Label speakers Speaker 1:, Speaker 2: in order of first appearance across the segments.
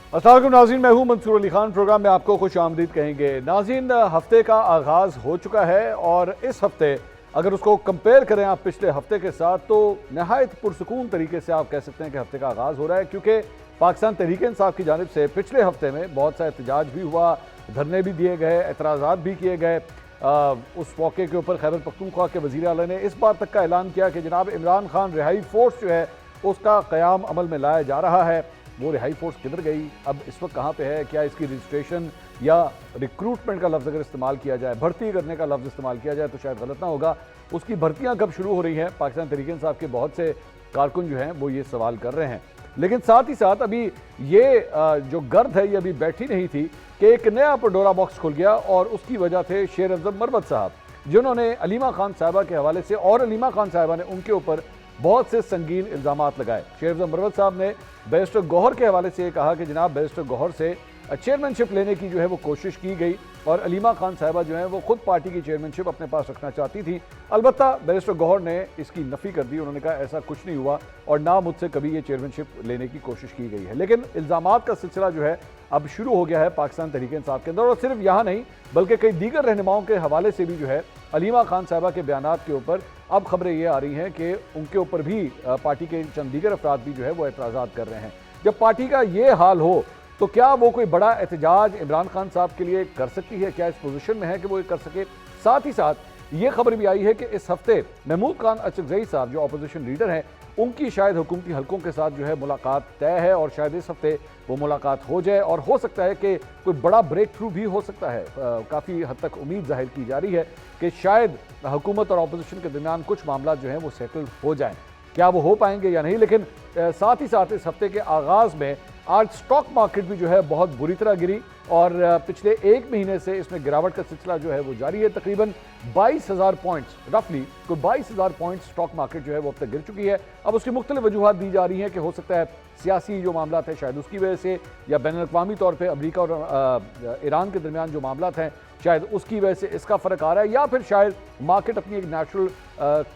Speaker 1: अस्सलाम वालेकुम नाज़रीन, मैं हूं मंसूर अली खान। प्रोग्राम में आपको खुश आमदीद कहेंगे। नाज़रीन, हफ्ते का आगाज़ हो चुका है और इस हफ्ते अगर उसको कंपेयर करें आप पिछले हफ्ते के साथ तो नहायत पुरसकून तरीके से आप कह सकते हैं कि हफ्ते का आगाज़ हो रहा है, क्योंकि पाकिस्तान तहरीक इंसाफ की जानिब से पिछले हफ्ते में बहुत सा एहतजाज भी हुआ, धरने भी दिए गए, एतराज़ात भी किए गए। उस मौके के ऊपर खैबर पख्तूनख्वा के वज़ीर आला ने इस बात तक का ऐलान किया कि जनाब इमरान खान रिहाई फोर्स जो है उसका क़याम अमल में लाया जा रहा है। वो रिहाई फोर्स किधर गई, अब इस वक्त कहाँ पे है, क्या इसकी रजिस्ट्रेशन या रिक्रूटमेंट का लफ्ज़ अगर इस्तेमाल किया जाए, भर्ती करने का लफ्ज़ इस्तेमाल किया जाए तो शायद गलत ना होगा। उसकी भर्तियाँ कब शुरू हो रही हैं, पाकिस्तान तहरीक इंसाफ के बहुत से कारकुन जो हैं वो ये सवाल कर रहे हैं। लेकिन साथ ही साथ अभी ये जो गर्द है ये अभी बैठी नहीं थी कि एक नया पंडोरा बॉक्स खुल गया और उसकी वजह थे शेर अफजल मरवत साहब, जिन्होंने अलीमा खान साहिबा के हवाले से और अलीमा खान साहिबा ने उनके ऊपर बहुत से संगीन इल्ज़ामात लगाए। शेर अफजल मरवत साहब ने बैरिस्टर गौहर के हवाले से कहा कि जनाब बैरिस्टर गौहर से चेयरमैनशिप लेने की जो है वो कोशिश की गई और अलीमा खान साहिबा जो है वो खुद पार्टी की चेयरमैनशिप अपने पास रखना चाहती थी। अलबत्ता बैरिस्टर गौहर ने इसकी नफ़ी कर दी, उन्होंने कहा ऐसा कुछ नहीं हुआ और ना मुझसे कभी ये चेयरमैनशिप लेने की कोशिश की गई है। लेकिन इल्ज़ामात का सिलसिला जो है अब शुरू हो गया है पाकिस्तान तहरीक इंसाफ के अंदर, और सिर्फ यहाँ नहीं बल्कि कई दीगर रहनुमाओं के हवाले से भी जो है अलीमा खान साहिबा के बयानात के ऊपर अब खबरें ये आ रही हैं कि उनके ऊपर भी पार्टी के चंद दीगर अफराद भी जो है वो एतराज़ात कर रहे हैं। जब पार्टी का ये हाल हो तो क्या वो कोई बड़ा एहतजाज इमरान खान साहब के लिए कर सकती है, क्या इस पोजीशन में है कि वो ये कर सके। साथ ही साथ ये खबर भी आई है कि इस हफ्ते महमूद खान अचकज़ई साहब जो अपोजिशन लीडर हैं उनकी शायद हुकूमती हलकों के साथ जो है मुलाकात तय है और शायद इस हफ्ते वो मुलाकात हो जाए और हो सकता है कि कोई बड़ा ब्रेक थ्रू भी हो सकता है। काफ़ी हद तक उम्मीद जाहिर की जा रही है कि शायद हुकूमत और अपोजिशन के दरमियान कुछ मामला जो हैं वो सेटल हो जाएं। क्या वो हो पाएंगे या नहीं, लेकिन साथ ही साथ इस हफ्ते के आगाज़ में आज स्टॉक मार्केट भी जो है बहुत बुरी तरह गिरी और पिछले एक महीने से इसमें गिरावट का सिलसिला जो है वो जारी है। तकरीबन 22,000 पॉइंट्स, रफली कोई 22,000 पॉइंट्स स्टॉक मार्केट जो है वो अब तक गिर चुकी है। अब उसकी मुख्तलिफ वजूहत दी जा रही हैं कि हो सकता है सियासी जो मामला है शायद उसकी वजह से, या बैन अवी तौर पर अमरीका और ईरान के दरमियान जो मामला हैं शायद उसकी वजह से इसका फ़र्क आ रहा है, या फिर शायद मार्केट अपनी एक नेचुरल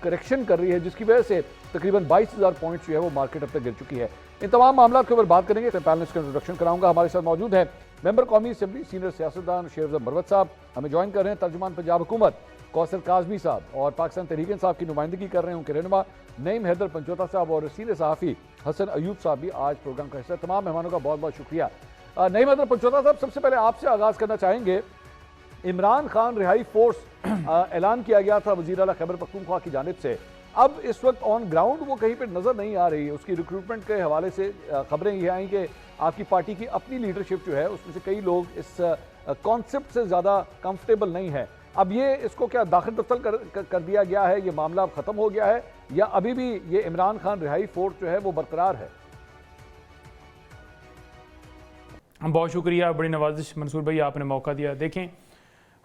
Speaker 1: करेक्शन कर रही है जिसकी वजह से तकरीबन 22,000 पॉइंट्स जो है वो मार्केट अब तक गिर चुकी है। इन तमाम मामलों के ऊपर बात करेंगे। पैनलिस्ट का इंट्रोडक्शन कराऊंगा। हमारे साथ मौजूद है मेंबर कौमी असेंबली सीनियर सियासतदान शेर अफजल मरवत साहब, हमें ज्वाइन कर रहे हैं तर्जुमान पंजाब हुकूमत कौसर काजमी साहब, और पाकिस्तान तहरीक इंसाफ की नुमाइंदगी कर रहे हैं उनके रहनुमा नईम हैदर पंचोता साहब, और सीनियर सहाफ़ी हसन अयूब साहब भी आज प्रोग्राम का हिस्सा। तमाम मेहमानों का बहुत बहुत शुक्रिया। नईम हैदर पंचोता साहब, सबसे पहले आपसे आगाज़ करना चाहेंगे। इमरान खान रिहाई फोर्स ऐलान किया गया था वज़ीर आला खैबर पख्तूनख्वा की जानिब से, अब इस वक्त ऑन ग्राउंड वो कहीं पे नज़र नहीं आ रही। उसकी रिक्रूटमेंट के हवाले से खबरें ये आई कि आपकी पार्टी की अपनी लीडरशिप जो है उसमें से कई लोग इस कॉन्सेप्ट से ज़्यादा कंफर्टेबल नहीं है। अब ये इसको क्या दाखिल दफ्तर कर दिया गया है, ये मामला अब ख़त्म हो गया है, या अभी भी ये इमरान खान रिहाई फोर्स जो है वो बरकरार है?
Speaker 2: बहुत शुक्रिया, बड़ी नवाजिश मंसूर भाई, आपने मौका दिया। देखें,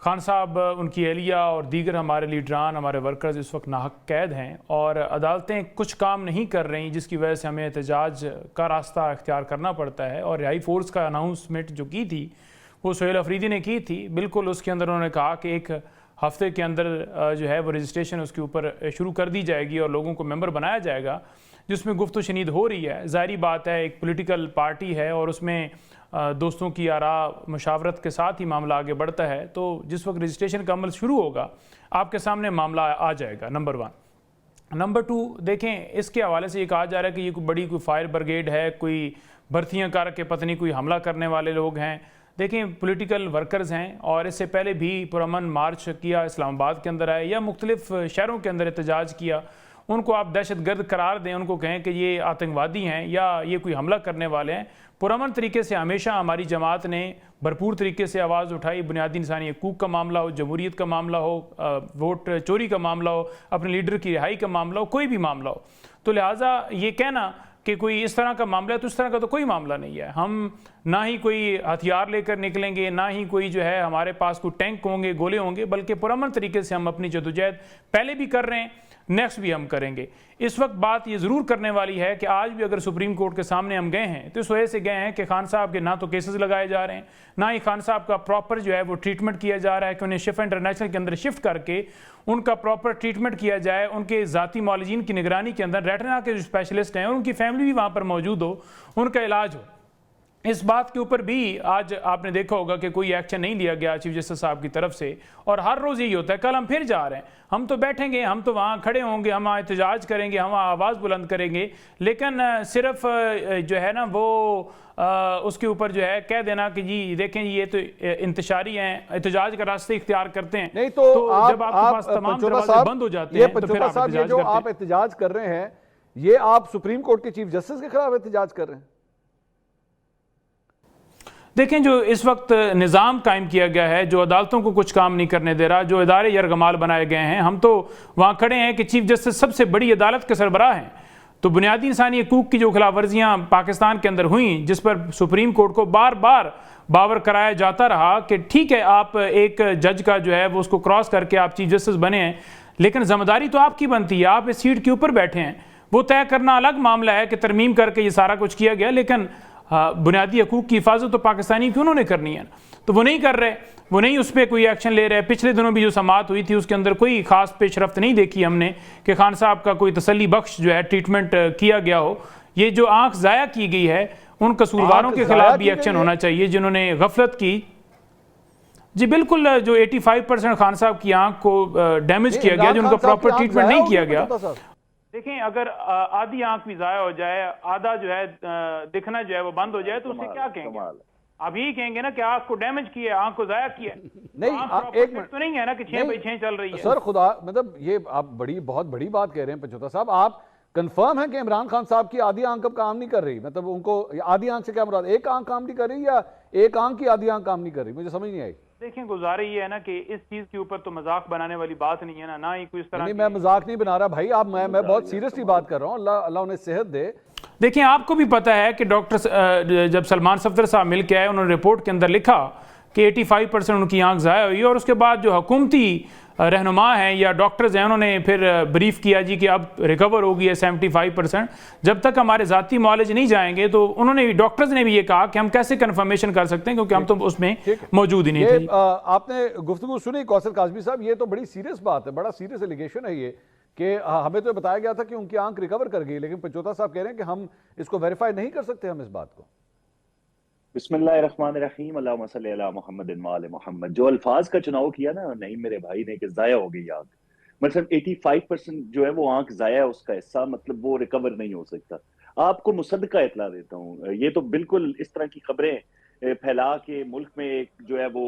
Speaker 2: खान साहब, उनकी एहलिया और दीगर हमारे लीडरान, हमारे वर्कर्स इस वक्त नाहक कैद हैं और अदालतें कुछ काम नहीं कर रही, जिसकी वजह से हमें एहतजाज का रास्ता अख्तियार करना पड़ता है। और रिहाई फोर्स का अनाउंसमेंट जो की थी वो सोहेल अफरीदी ने की थी। बिल्कुल उसके अंदर उन्होंने कहा कि एक हफ्ते के अंदर जो है वो रजिस्ट्रेशन उसके ऊपर शुरू कर दी जाएगी और लोगों को मेंबर बनाया जाएगा, जिसमें गुफ्त शनीद हो रही है। ज़ाहिरी बात है, एक पॉलिटिकल पार्टी है और उसमें दोस्तों की आरा मशावरत के साथ ही मामला आगे बढ़ता है। तो जिस वक्त रजिस्ट्रेशन का अमल शुरू होगा आपके सामने मामला आ जाएगा, नंबर 1। नंबर 2, देखें, इसके हवाले से ये कहा जा रहा है कि ये कोई बड़ी कोई फायर ब्रिगेड है, कोई भर्तियाँ करके पता नहीं कोई हमला करने वाले लोग हैं। देखें, पॉलिटिकल वर्कर्स हैं और इससे पहले भी पुरअमन मार्च किया, इस्लामाबाद के अंदर आए या मुख्तलिफ शहरों के अंदर एहतजाज किया। उनको आप दहशतगर्द करार दें, उनको कहें कि ये आतंकवादी हैं या ये कोई हमला करने वाले हैं। पुरअमन तरीके से हमेशा हमारी जमात ने भरपूर तरीके से आवाज़ उठाई। बुनियादी इंसानी हकूक़ का मामला हो, जमहूरियत का मामला हो, वोट चोरी का मामला हो, अपने लीडर की रिहाई का मामला हो, कोई भी मामला हो। तो लिहाजा ये कहना कि कोई इस तरह का मामला है तो इस तरह का तो कोई मामला नहीं है। हम ना ही कोई हथियार लेकर निकलेंगे, ना ही कोई जो है हमारे पास कोई टैंक होंगे, गोले होंगे, बल्कि पुरअमन तरीके से हम अपनी जदोजहद पहले भी कर रहे हैं, नेक्स्ट भी हम करेंगे। इस वक्त बात ये ज़रूर करने वाली है कि आज भी अगर सुप्रीम कोर्ट के सामने हम गए हैं तो इस वजह से गए हैं कि खान साहब के ना तो केसेस लगाए जा रहे हैं, ना ही खान साहब का प्रॉपर जो है वो ट्रीटमेंट किया जा रहा है कि उन्हें शिफा इंटरनेशनल के अंदर शिफ्ट करके उनका प्रॉपर ट्रीटमेंट किया जाए, उनके ज़ाती मौलजीन की निगरानी के अंदर रेटिना के जो स्पेशलिस्ट हैं और उनकी फैमिली भी वहाँ पर मौजूद हो, उनका इलाज हो। इस बात के ऊपर भी आज आपने देखा होगा कि कोई एक्शन नहीं लिया गया चीफ जस्टिस साहब की तरफ से, और हर रोज़ यही होता है। कल हम फिर जा रहे हैं, हम तो बैठेंगे, हम तो वहाँ खड़े होंगे, हम वहाँ एहतजाज करेंगे, हम वहाँ आवाज़ बुलंद करेंगे, लेकिन सिर्फ जो है ना वो उसके ऊपर जो है कह देना कि जी देखें ये तो इंतशारी हैं, एहतजाज का रास्ते इख्तियार करते हैं।
Speaker 1: नहीं तो
Speaker 2: जब आपके पास तमाम दरवाजे बंद हो जाते हैं तो फिर आप
Speaker 1: ये जो आप एहतजाज कर रहे हैं, ये आप सुप्रीम कोर्ट के चीफ जस्टिस के खिलाफ एहतजाज कर रहे हैं।
Speaker 2: देखें, जो इस वक्त निज़ाम कायम किया गया है, जो अदालतों को कुछ काम नहीं करने दे रहा, जो इदारे यरगमाल बनाए गए हैं, हम तो वहाँ खड़े हैं कि चीफ जस्टिस सबसे बड़ी अदालत के सरबराह हैं। तो बुनियादी इंसानी हकूक़ की जो खिलाफ वर्जियाँ पाकिस्तान के अंदर हुई, जिस पर सुप्रीम कोर्ट को बार बार बावर कराया जाता रहा कि ठीक है आप एक जज का जो है वो उसको क्रॉस करके आप चीफ जस्टिस बने हैं, लेकिन जिम्मेदारी तो आपकी बनती है, आप इस सीट के ऊपर बैठे हैं। वो तय करना अलग मामला है कि तरमीम करके ये सारा कुछ किया गया, लेकिन बुनियादी हकूक़ की हिफाजत तो पाकिस्तानी क्यों उन्होंने करनी है, तो वो नहीं कर रहे, वो नहीं उस पर कोई एक्शन ले रहे। पिछले दिनों भी जो समाअत हुई थी उसके अंदर कोई ख़ास पेशरफ्त नहीं देखी हमने कि खान साहब का कोई तसल्ली बख्श जो है ट्रीटमेंट किया गया हो। ये जो आंख ज़ाया की गई है, उन कसूरवारों के खिलाफ भी एक्शन होना चाहिए जिन्होंने गफलत की। जी बिल्कुल, जो 85% खान साहब की आंख को डैमेज किया गया, जो उनका प्रॉपर ट्रीटमेंट नहीं किया गया। देखें, अगर आधी आंख भी जाया हो जाए, आधा जो है दिखना जो है वो बंद हो जाए, तो उसे क्या कहेंगे? अब यही कहेंगे ना कि आंख को डैमेज किया, आंख को जाया किया।
Speaker 1: नहीं, एक मिनट
Speaker 2: तो नहीं है ना कि 6/6 चल रही है।
Speaker 1: सर खुदा, मतलब ये आप बहुत बड़ी बात कह रहे हैं पंचोता साहब। आप कंफर्म है कि इमरान खान साहब की आधी आंख अब काम नहीं कर रही? मतलब उनको आधी आंख से क्या मुराद, एक आंख काम नहीं कर रही या एक आंख की आधी आंख काम नहीं कर रही? मुझे समझ नहीं आई।
Speaker 2: देखें, गुजारे ये है ना कि इस चीज के ऊपर तो मजाक बनाने वाली बात नहीं है ना ही कोई इस तरह।
Speaker 1: नहीं, मैं मजाक नहीं बना रहा भाई, आप मैं बहुत सीरियसली बात कर रहा हूँ। अल्लाह उन्हें सेहत दे।
Speaker 2: देखिए, आपको भी पता है कि डॉक्टर जब सलमान सफदर साहब मिल के आए, उन्होंने रिपोर्ट के अंदर लिखा कि 85% उनकी आंख ज़ाया हुई, और उसके बाद जो हुकूमती रहनुमा हैं या डॉक्टर्स हैं उन्होंने फिर ब्रीफ किया जी कि अब रिकवर हो गई है 75%। जब तक हमारे ज़ाती मॉलेज नहीं जाएंगे तो उन्होंने डॉक्टर्स ने भी ये कहा कि हम कैसे कन्फर्मेशन कर सकते हैं, क्योंकि हम तो उसमें मौजूद ही नहीं थे।
Speaker 1: आपने गुफ्तगू सुनी कौसर काज़मी साहब, ये तो बड़ी सीरियस बात है, बड़ा सीरियस एलिगेशन है ये कि हमें तो बताया गया था कि उनकी आंख रिकवर कर गई, लेकिन पंचोता साहब कह रहे हैं कि हम इसको वेरीफाई नहीं कर सकते हम इस बात को।
Speaker 3: बिस्मिल्लाहिर्रहमानिर्रहीम, अल्लाहुम्मा सल्ली अला मुहम्मदिन व आले मुहम्मद। जो अल्फाज का चुनाव किया ना नहीं मेरे भाई ने कि जाया हो गई आंख, मतलब 85% जो है वो आंख जाया है, उसका हिस्सा मतलब वो रिकवर नहीं हो सकता। आपको मुसद्दका इतला देता हूँ, ये तो बिल्कुल इस तरह की खबरें फैला के मुल्क में एक जो है वो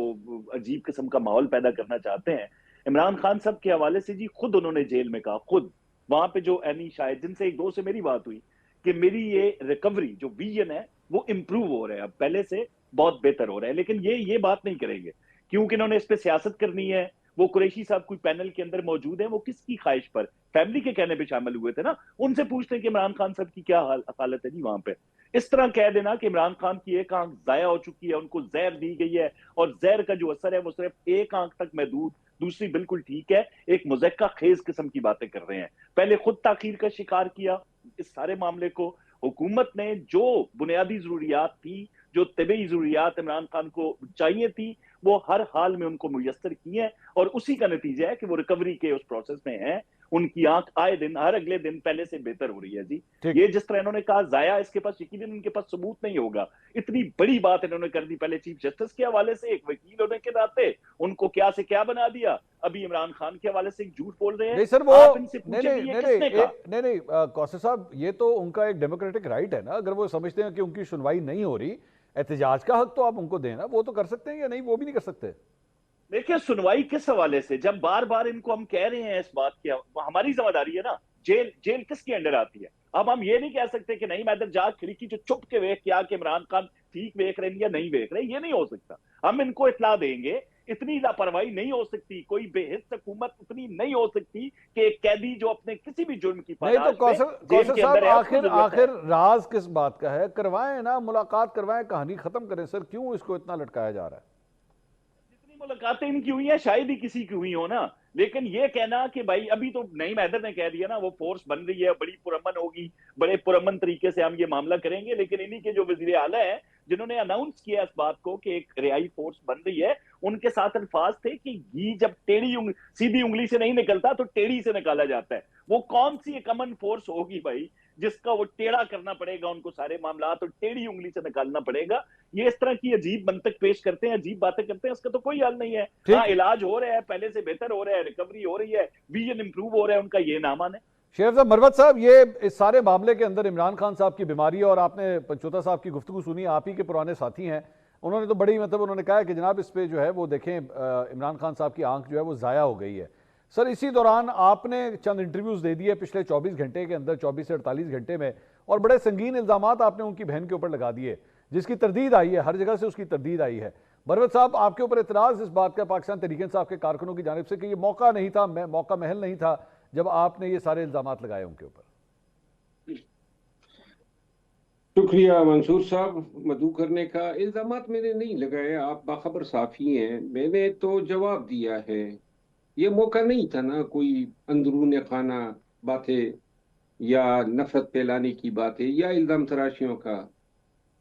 Speaker 3: अजीब किस्म का माहौल पैदा करना चाहते हैं। इमरान खान साहब के हवाले से जी खुद उन्होंने जेल में कहा, खुद वहां पे जो एनी शायद जिनसे एक दो से मेरी बात हुई कि मेरी ये रिकवरी जो विजन है वो इंप्रूव हो रहा है, अब पहले से बहुत बेहतर हो रहा है। लेकिन ये बात नहीं करेंगे क्योंकि इन्होंने इस पे सियासत करनी है। वो कुरैशी साहब कोई पैनल के अंदर मौजूद है, वो किसकी ख्वाहिश पर, फैमिली के कहने पे शामिल हुए थे ना, उनसे पूछते हैं कि इमरान खान साहब की क्या हालत है जी वहां पे। इस तरह कह देना कि इमरान खान की एक आंख जाया हो चुकी है, उनको जहर दी गई है और जहर का जो असर है वो सिर्फ एक आंख तक महदूद, दूसरी बिल्कुल ठीक है, एक मुज़क्का खेज किस्म की बातें कर रहे हैं। पहले खुद ताखीर का शिकार किया इस सारे मामले को। हुकूमत ने जो बुनियादी जरूरियात थी, जो तबी जरूरियात इमरान खान को चाहिए थी, वो हर हाल में उनको मुयस्सर की है और उसी का नतीजा है कि वो रिकवरी के उस प्रोसेस में है। उनकी आंख आए दिन हर अगले दिन पहले से बेहतर हो रही है जी। ये जिस तरह इन्होंने कहा जाया, इसके पास यकीनन इनके पास सबूत नहीं होगा। इतनी बड़ी बात इन्होंने कर दी, पहले चीफ जस्टिस के हवाले से एक वकील होने के नाते उनको क्या से क्या बना दिया, अभी इमरान खान के हवाले से एक झूठ बोल रहे हैं।
Speaker 1: नहीं सर, वो
Speaker 3: आप इनसे
Speaker 1: नहीं कौसर साहब, ये तो उनका एक डेमोक्रेटिक राइट है ना, अगर वो समझते हैं कि उनकी सुनवाई नहीं हो रही, एहतजाज का हक तो आप उनको देना, वो तो कर सकते हैं या नहीं, वो भी नहीं कर सकते।
Speaker 3: देखिए सुनवाई किस हवाले से, जब बार बार इनको हम कह रहे हैं इस बात की, हमारी जिम्मेदारी है ना। जेल किसके अंडर आती है? अब हम ये नहीं कह सकते कि नहीं मैदर जा खिड़की जो चुप के वेख क्या कि इमरान खान ठीक वेख रहे हैं या नहीं वेख रहे, ये नहीं हो सकता। हम इनको इतला देंगे, इतनी लापरवाही नहीं हो सकती, कोई बेहिस हुकूमत इतनी नहीं हो सकती कि एक कैदी जो अपने किसी भी जुर्म की
Speaker 1: नहीं तो कौसर साहब आखिर राज किस बात का है? करवाएं ना, मुलाकात करवाएं, कहानी खत्म करें सर, क्यों इसको इतना लटकाया जा रहा है?
Speaker 3: मुलाकातें इनकी हुई हैं, शायद ही किसी की हुई हो ना। लेकिन ये कहना कि भाई अभी तो नईम हैदर ने कह दिया ना वो फोर्स बन रही है, बड़ी पुरअमन होगी, बड़े पुरअमन तरीके से हम ये मामला करेंगे। लेकिन इन्हीं के जो वजीर आला है जिन्होंने अनाउंस किया इस बात को कि एक रिहाई फोर्स बन रही है, उनके साथ अल्फाज थे कि घी जब सीधी उंगली से नहीं निकलता तो टेढ़ी से निकाला जाता है। वो कौन सी एक अमन फोर्स होगी भाई जिसका वो टेढ़ा करना पड़ेगा, उनको सारे मामला तो टेढ़ी उंगली से निकालना पड़ेगा। ये इस तरह की अजीब मंतक पेश करते हैं, अजीब बातें करते हैं, उसका तो कोई हल नहीं है। हाँ, इलाज हो रहा है, पहले से बेहतर हो रहा है, रिकवरी हो रही है, विजन इंप्रूव हो रहा है उनका, ये ना माने।
Speaker 1: शेर साहब, मरवत साहब, ये इस सारे मामले के अंदर इमरान खान साहब की बीमारी, और आपने पंचोता साहब की गुफ्तगू सुनी, आप ही के पुराने साथी हैं, उन्होंने तो बड़ी मतलब उन्होंने कहा कि जनाब इस पे जो है वो देखें इमरान खान साहब की आंख जो है वो ज़ाया हो गई है। सर, इसी दौरान आपने चंद इंटरव्यूज़ दे दिए पिछले 24 घंटे के अंदर, 24 से 48 घंटे में, और बड़े संगीन इल्ज़ामात आपने उनकी बहन के ऊपर लगा दिए, जिसकी तरदीद आई है, हर जगह से उसकी तरदीद आई है। मरवत साहब, आपके ऊपर इतराज़ इस बात का पाकिस्तान तहरीक इंसाफ के कारकुनों की जानिब से कि ये मौका नहीं था, मौका महल नहीं था जब आपने ये सारे इल्ज़ामात लगाए उनके ऊपर।
Speaker 4: शुक्रिया मंसूर साहब, मदू करने का। इल्जामात मैंने नहीं लगाए, आप बाखबर साफी हैं, मैंने तो जवाब दिया है। ये मौका नहीं था ना कोई अंदरून खाना बातें या नफरत फैलाने की बातें या इल्जाम तराशियों का,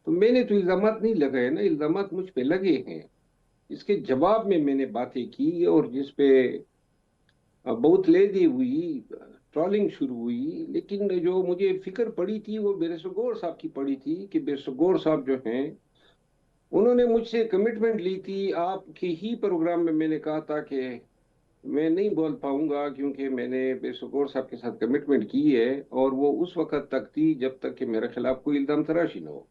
Speaker 4: तो मैंने तो इल्जामात नहीं लगाए ना, इल्जामात मुझ पे लगे हैं। इसके जवाब में मैंने बातें की, और जिस पे बहुत लेदी हुई, ट्रॉलिंग शुरू हुई, लेकिन जो मुझे फिक्र पड़ी थी वो बेरसगोर साहब की पड़ी थी कि बेरसगोर साहब जो हैं उन्होंने मुझसे कमिटमेंट ली थी। आपके ही प्रोग्राम में मैंने कहा था कि मैं नहीं बोल पाऊंगा क्योंकि मैंने बेरसगोर साहब के साथ कमिटमेंट की है, और वो उस वक्त तक थी जब तक कि मेरे खिलाफ कोई इल्जाम तराशी न हो।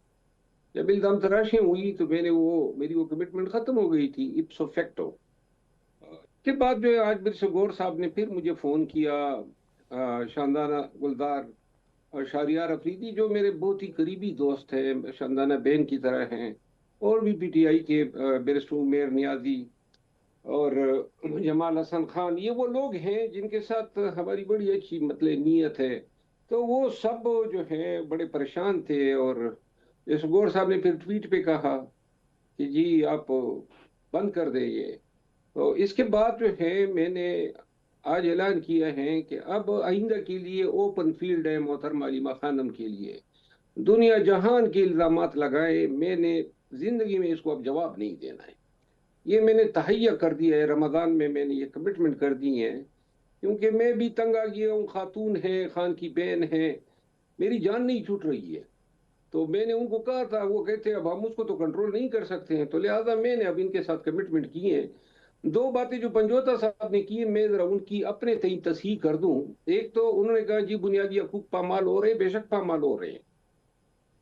Speaker 4: जब इल्जाम तराशी हुई तो मेरी वो कमिटमेंट खत्म हो गई थी इप्सो फैक्टो। के बाद जो है आज बेरसगोर साहब ने फिर मुझे फोन किया। शानदाना गुलजार और शारियार अफरीदी जो मेरे बहुत ही करीबी दोस्त हैं, शानदाना बहन की तरह हैं, और भी पीटीआई के बैरिस्टर उमेर नियाजी और जमाल हसन खान, ये वो लोग हैं जिनके साथ हमारी बड़ी अच्छी मतलब नीयत है। तो वो सब जो है बड़े परेशान थे, और बेरसगोर साहब ने फिर ट्वीट पे कहा कि जी आप बंद कर दे ये। तो इसके बाद जो है मैंने आज ऐलान किया है कि अब आइंदा के लिए ओपन फील्ड है मोहतरमा अलीमा खानम के लिए। दुनिया जहान के इल्जामात लगाए, मैंने जिंदगी में इसको अब जवाब नहीं देना है। ये मैंने तहैया कर दिया है, रमज़ान में मैंने ये कमिटमेंट कर दी है, क्योंकि मैं भी तंग आ गया हूँ। खातून है, खान की बहन है, मेरी जान नहीं छूट रही है। तो मैंने उनको कहा था, वो कहते हैं अब हम उसको तो कंट्रोल नहीं कर सकते हैं, तो लिहाजा मैंने अब इनके साथ कमिटमेंट की है। दो बातें जो पंजोता साहब ने की, मैं जरा उनकी अपने तई तस्हीह कर दूं। एक तो उन्होंने कहा जी बुनियादी हकूक पामाल हो रहे हैं, बेशक पामाल हो रहे हैं,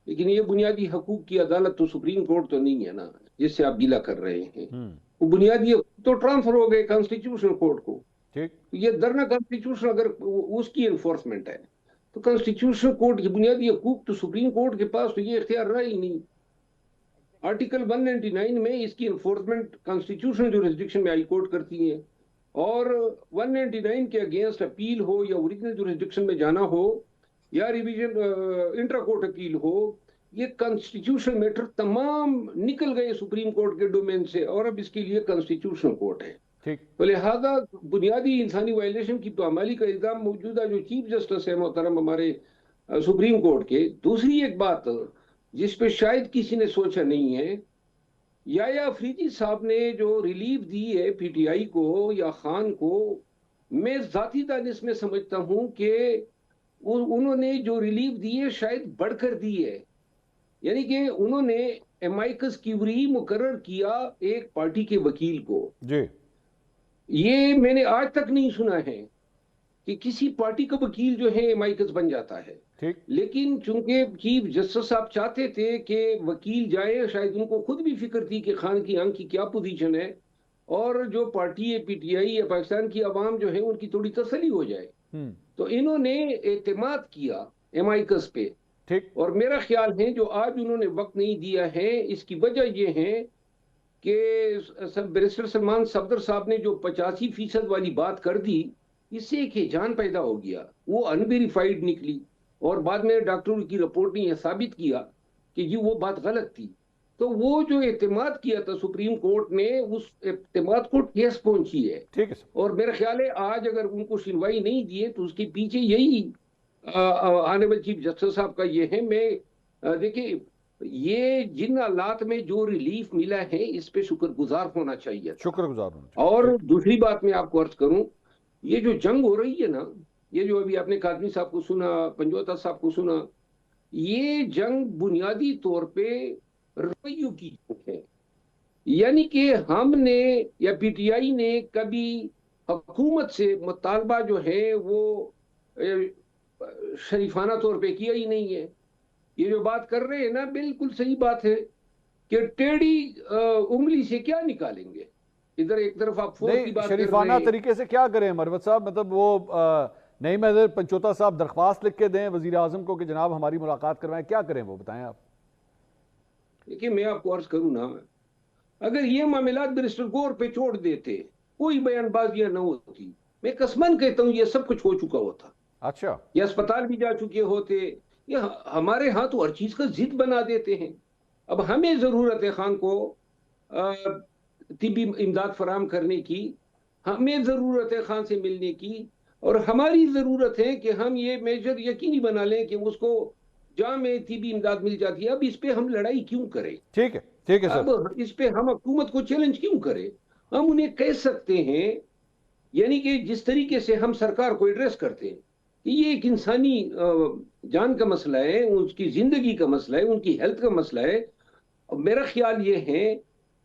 Speaker 4: लेकिन ये बुनियादी हकूक की अदालत तो सुप्रीम कोर्ट तो नहीं है ना जिससे आप गिला कर रहे हैं। वो बुनियादी हकूक तो ट्रांसफर हो गए कॉन्स्टिट्यूशनल कोर्ट को। ठीक, ये धरना कॉन्स्टिट्यूशन अगर उसकी एनफोर्समेंट है तो कॉन्स्टिट्यूशनल कोर्ट की बुनियादी हकूक तो सुप्रीम कोर्ट के पास तो ये इख्तियार रहा ही नहीं। आर्टिकल 199 में इसकी इन्फोर्समेंट कॉन्स्टिट्यूशनल जुरिस्डिक्शन में हाई कोर्ट करती है, और 199 के अगेंस्ट अपील हो या ओरिजिनल जुरिस्डिक्शन में जाना हो या रिवीजन इंट्रा कोर्ट अपील हो, ये कॉन्स्टिट्यूशनल मैटर तमाम निकल गए सुप्रीम कोर्ट के डोमेन से, और अब इसके लिए कॉन्स्टिट्यूशनल कोर्ट है। ठीक, तो लिहाजा बुनियादी इंसानी वायलेशन की पामाली का इल्जाम मौजूदा जो चीफ जस्टिस है मोहतरम हमारे सुप्रीम कोर्ट के। दूसरी एक बात जिस पे शायद किसी ने सोचा नहीं है, या अफरीदी साहब ने जो रिलीफ दी है पीटीआई को या खान को, मैं जाती दानिश में समझता हूं कि उन्होंने जो रिलीफ दी है शायद बढ़कर दी है। यानी कि उन्होंने एमाइकस क्यूरी मुकर्रर किया एक पार्टी के वकील को जी। ये मैंने आज तक नहीं सुना है कि किसी पार्टी का वकील जो है एमाइकस बन जाता है। ठीक, लेकिन चूंकि चीफ जस्टिस साहब चाहते थे कि वकील जाए, शायद उनको खुद भी फिक्र थी कि खान की आंख की क्या पोजीशन है, और जो पार्टी है पीटीआई या पाकिस्तान की आवाम जो है उनकी थोड़ी तसल्ली हो जाए, तो इन्होंने एतमाद किया एमाइकस पे। ठीक, और मेरा ख्याल है जो आज उन्होंने वक्त नहीं दिया है, इसकी वजह यह है कि बैरिस्टर सलमान सफदर साहब ने जो 85% वाली बात कर दी, इससे एक हिजान पैदा हो गया, वो अनवेरिफाइड निकली, और बाद में डॉक्टरों की रिपोर्ट ने यह साबित किया कि जी वो बात गलत थी। तो वो जो एतमाद किया था सुप्रीम कोर्ट ने, उस एतमाद को ठेस पहुंची है। ठीक है, और मेरा ख्याल है आज अगर उनको सुनवाई नहीं दिए तो उसके पीछे यही ऑनरेबल चीफ जस्टिस साहब का ये है। मैं देखिए, ये जिन हालात में जो रिलीफ मिला है इस पे शुक्रगुजार होना चाहिए, शुक्रगुजार होना चाहिए। और दूसरी बात मैं आपको अर्ज करूं, ये जो जंग हो रही है ना, ये जो अभी आपने काजमी साहब को सुना, पंजोता साहब को सुना, ये जंग बुनियादी तौर पे रवैयों की जंग है। यानी कि हमने या पीटीआई ने कभी हुकूमत से मुतालबा जो है वो शरीफाना तौर पे किया ही नहीं है। ये जो बात कर रहे हैं ना, बिल्कुल सही बात है कि टेढ़ी उंगली से क्या निकालेंगे। इधर एक तरफ आप फोर्स की बात कर रहे
Speaker 1: शरीफाना
Speaker 4: हैं,
Speaker 1: तरीके से क्या करें मरवत साहब? मतलब वो नहीं, मैं पंचोता साहब दरख्वास्त लिख के दें वजीर आजम को कि जनाब हमारी मुलाकात करवाएं, क्या करें वो बताएं आप।
Speaker 4: देखिए मैं आपको अर्ज करूं ना, अगर ये मामलात बैरिस्टर गौर पे छोड़ देते, कोई बयानबाजियां न होती, मैं कसमन कहता हूं ये सब कुछ हो चुका होता।
Speaker 1: अच्छा,
Speaker 4: ये अस्पताल भी जा चुके होते। ये हमारे यहाँ तो हर चीज का जिद बना देते हैं। अब हमें जरूरत है खान को तिबी इमदाद फराम करने की, हमें जरूरत है खान से मिलने की, और हमारी जरूरत है कि हम ये मेजर यकीनी बना लें कि उसको जहाँ में तिबी इमदाद मिल जाती है। अब इस पे हम लड़ाई क्यों करें?
Speaker 1: ठीक है सर।
Speaker 4: अब इस पे हम हुकूमत को चैलेंज क्यों करें? हम उन्हें कह सकते हैं, यानी कि जिस तरीके से हम सरकार को एड्रेस करते हैं कि ये एक इंसानी जान का मसला है, उसकी जिंदगी का मसला है, उनकी हेल्थ का मसला है। और मेरा ख्याल ये है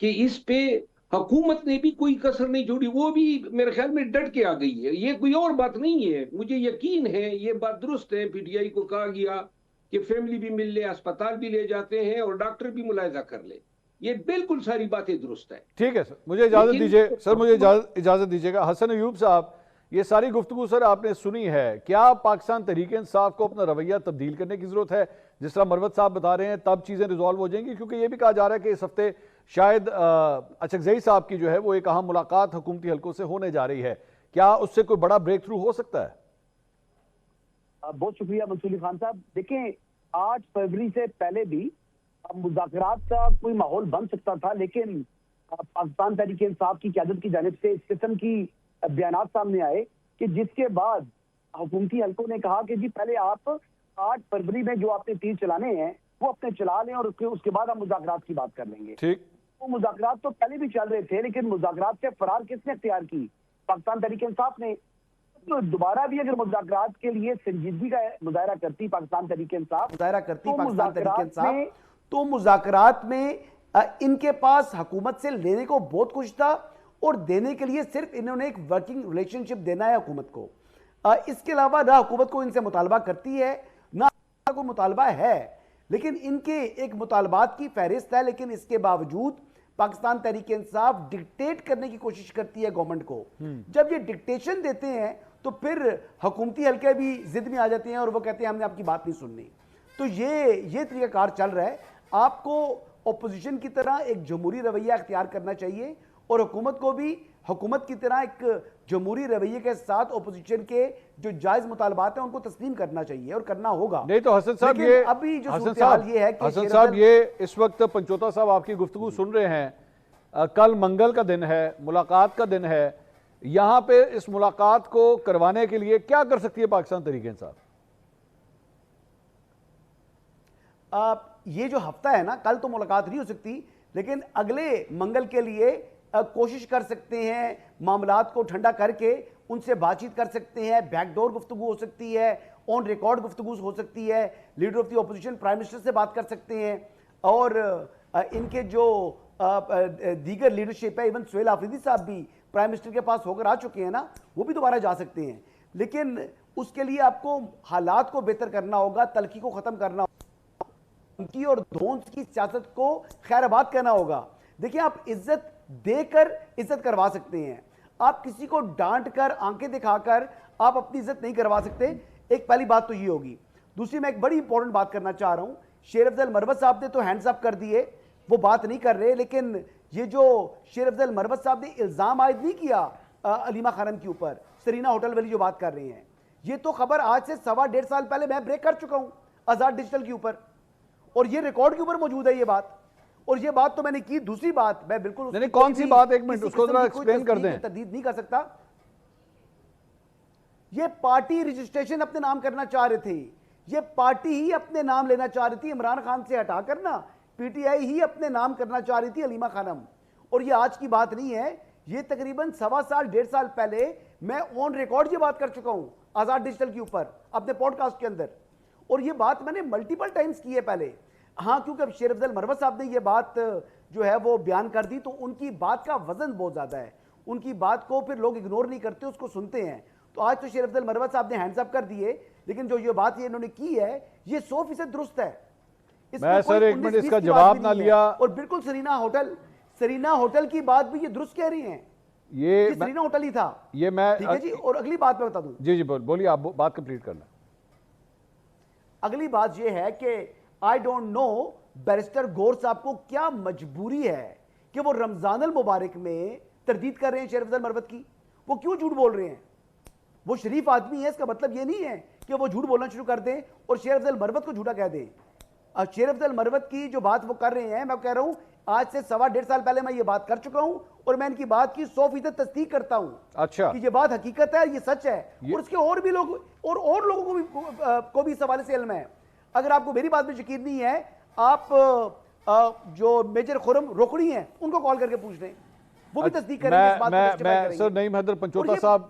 Speaker 4: कि इस पे हुकूमत ने भी कोई कसर नहीं छोड़ी, वो भी मेरे ख्याल में डट के आ गई है। ये कोई और बात नहीं है, मुझे यकीन है ये बात दुरुस्त है। पीटीआई को कहा गया कि फैमिली भी मिल ले, अस्पताल भी ले जाते हैं और डॉक्टर भी मुलायजा कर ले, ये बिल्कुल सारी बातें दुरुस्त है।
Speaker 1: ठीक है सर, मुझे इजाजत दीजिए सर, मुझे इजाजत दीजिएगा। हसन अयूब साहब, ये सारी गुफ्तगू सर आपने सुनी है, क्या पाकिस्तान तहरीक इंसाफ को अपना रवैया तब्दील करने की जरूरत है? जिस तरह मरवत साहब बता रहे हैं तब चीजें रिजॉल्व हो जाएंगी, क्योंकि ये भी कहा जा रहा है कि इस हफ्ते शायद अचकजई साहब की जो है वो एक अहम मुलाकात हुकूमती हलकों से होने जा रही है। क्या उससे कोई बड़ा ब्रेक थ्रू हो सकता है?
Speaker 5: बहुत शुक्रिया मंसूर खान साहब। देखें, 8 फरवरी से पहले भी मुज़ाकरात का कोई माहौल बन सकता था, लेकिन पाकिस्तान तहरीक इंसाफ की क़यादत की जानिब से इस किस्म की बयानात सामने आए कि जिसके बाद हुकूमती हलकों ने कहा कि जी पहले आप 8 फरवरी में जो आपने तीर चलाने हैं वो अपने चला लें और उसके बाद हम मुज़ाकरात की बात कर लेंगे।
Speaker 1: ठीक,
Speaker 5: वो मुज़ाकरात तो पहले भी चल रहे थे, लेकिन मुज़ाकरात से फरार किसने अख्तियार की? पाकिस्तान तहरीक इंसाफ ने। तो दोबारा भी अगर मुज़ाकरात के लिए संजीदगी का मुजाहरा करती पाकिस्तान तहरीक इंसाफ,
Speaker 6: मुजाहरा करती
Speaker 5: तो
Speaker 6: पाकिस्तान तहरीक
Speaker 5: मुज़ाकरात
Speaker 6: इंसाफ,
Speaker 5: में
Speaker 6: तो मुज़ाकरात में इनके पास हुकूमत से लेने को बहुत कुछ था और देने के लिए सिर्फ इन्होंने एक वर्किंग रिलेशनशिप देना है हुकूमत को। इसके अलावा ना हुकूमत को इनसे मुतालबा करती है ना कोई मुतालबा है, लेकिन इनके एक मुतालबात की फहरिस्त है। लेकिन इसके बावजूद पाकिस्तान तहरीक इंसाफ डिक्टेट करने की कोशिश करती है गवर्नमेंट को। जब ये डिक्टेशन देते हैं तो फिर हुकूमती हल्के भी जिद में आ जाते हैं और वो कहते हैं हमने आपकी बात नहीं सुननी। तो ये तरीकाकार चल रहा है। आपको ओपोजिशन की तरह एक जमहूरी रवैया अख्तियार करना चाहिए और हुकूमत को भी हुकूमत की तरह एक जमहूरी रवैये के साथ ओपोजिशन के जो जायज मुतालबात हैं उनको तस्लीम करना चाहिए और करना होगा।
Speaker 1: नहीं तो हसन साहब,
Speaker 6: लेकिन
Speaker 1: ये
Speaker 6: अभी जो
Speaker 1: हसन
Speaker 6: सूरत-ए-हाल ये है कि
Speaker 1: हसन
Speaker 6: शेर
Speaker 1: साहब,
Speaker 6: अफजल-
Speaker 1: ये इस वक्त पंचोता साहब आपकी गुफ्तगू सुन रहे हैं। कल मंगल का दिन है, मुलाकात का दिन है। यहां पे इस मुलाकात को करवाने के लिए क्या कर सकती है पाकिस्तान तहरीक इंसाफ?
Speaker 6: ये जो हफ्ता है ना, कल तो मुलाकात नहीं हो सकती, लेकिन अगले मंगल के लिए कोशिश कर सकते हैं, मामलात को ठंडा करके उनसे बातचीत कर सकते हैं। बैकडोर गुफ्तगू हो सकती है, ऑन रिकॉर्ड गुफ्तगू हो सकती है, leader of the opposition prime minister से बात कर सकते हैं और इनके जो दीगर लीडरशिप है, इवन सुहेल आफरीदी साहब भी प्राइम मिनिस्टर के पास होकर आ चुके हैं ना, वो भी दोबारा जा सकते हैं। लेकिन उसके लिए आपको हालात को बेहतर करना होगा, तलखी को ख़त्म करना होगा, उनकी और धौंस की सियासत को खैराबाद करना होगा। देखिए, आप इज्जत देकर इज्जत करवा सकते हैं, आप किसी को डांट कर आंखें दिखाकर आप अपनी इज्जत नहीं करवा सकते। एक पहली बात तो ये होगी। दूसरी, मैं एक बड़ी इंपॉर्टेंट बात करना चाह रहा हूं। शेर अफजल मरवत साहब ने तो हैंड्स अप कर दिए, वो बात नहीं कर रहे, लेकिन ये जो शेर अफजल मरवत साहब ने इल्जाम आयद नहीं किया अलीमा खानम के ऊपर, सरीना होटल वाली जो बात कर रहे हैं, ये तो खबर आज से 1.25 साल पहले मैं ब्रेक कर चुका हूं आजाद डिजिटल के ऊपर, और ये रिकॉर्ड के ऊपर मौजूद है ये बात। और ये बात तो मैंने की। दूसरी बात, मैं बिल्कुल
Speaker 1: नहीं, कौन सी बात? एक मिनट, उसको जरा एक्सप्लेन कर दें।
Speaker 6: तरदीद नहीं कर सकता। ये पार्टी रजिस्ट्रेशन अपने नाम करना चाह रहे थे, ये पार्टी ही अपने नाम लेना चाह रही थी, इमरान खान से हटाकर ना पीटीआई ही अपने नाम करना चाह रही थी, अलीमा खानम। और ये आज की बात नहीं है, ये तकरीबन 1.25 साल 1.5 साल पहले मैं ऑन रिकॉर्ड ये बात कर चुका हूं आजाद डिजिटल के ऊपर अपने पॉडकास्ट के अंदर, और ये बात मैंने मल्टीपल टाइम्स की है पहले। हाँ, क्योंकि अब शेर अफजल मरवत साहब ने ये बात जो है वो बयान कर दी, तो उनकी बात का वजन बहुत ज्यादा है, उनकी बात को फिर लोग इग्नोर नहीं करते, उसको सुनते हैं। तो आज तो शेर अफजल मरवत साहब ने हैंड्स अप कर दिए, लेकिन जो ये बात ये इन्होंने की है ये 100% दुरुस्त है।
Speaker 1: मैं सर एक मिनट इसका जवाब ना लिया,
Speaker 6: और बिल्कुल सरीना होटल की बात भी ये दुरुस्त कह रही हैं, ये सरीना होटल ही था
Speaker 1: ये मैं
Speaker 6: ठीक है जी। और अगली बात मैं बता दूं,
Speaker 1: जी बोलिए, आप बात कंप्लीट करना।
Speaker 6: अगली बात ये है कि आई डोंट नो बैरिस्टर गौर साहब को क्या मजबूरी है कि वो रमजान अल मुबारक में तरदीद कर रहे हैं शेर अफजल मरवत की। वो क्यों झूठ बोल रहे हैं? वो शरीफ आदमी है, इसका मतलब ये नहीं है कि वो झूठ बोलना शुरू कर दें और शेर अफजल मरवत को झूठा कह दें। शेर अफजल मरवत की जो बात वो कर रहे हैं, मैं कह रहा हूं आज से 1.5 साल पहले मैं ये बात कर चुका हूं और मैं इनकी बात की 100% तस्दीक करता हूं।
Speaker 1: अच्छा,
Speaker 6: कि ये बात हकीकत है, ये सच है, और उसके और भी लोग और लोगों को भी इस हवाले से इल्म है। अगर आपको मेरी बात में यकीन नहीं है, आप जो मेजर खुरम रोकड़ी हैं उनको कॉल करके पूछ लें, वो भी तस्दीक करेंगे इस बात को।
Speaker 1: मैं सर नईम हैदर पंचोता साहब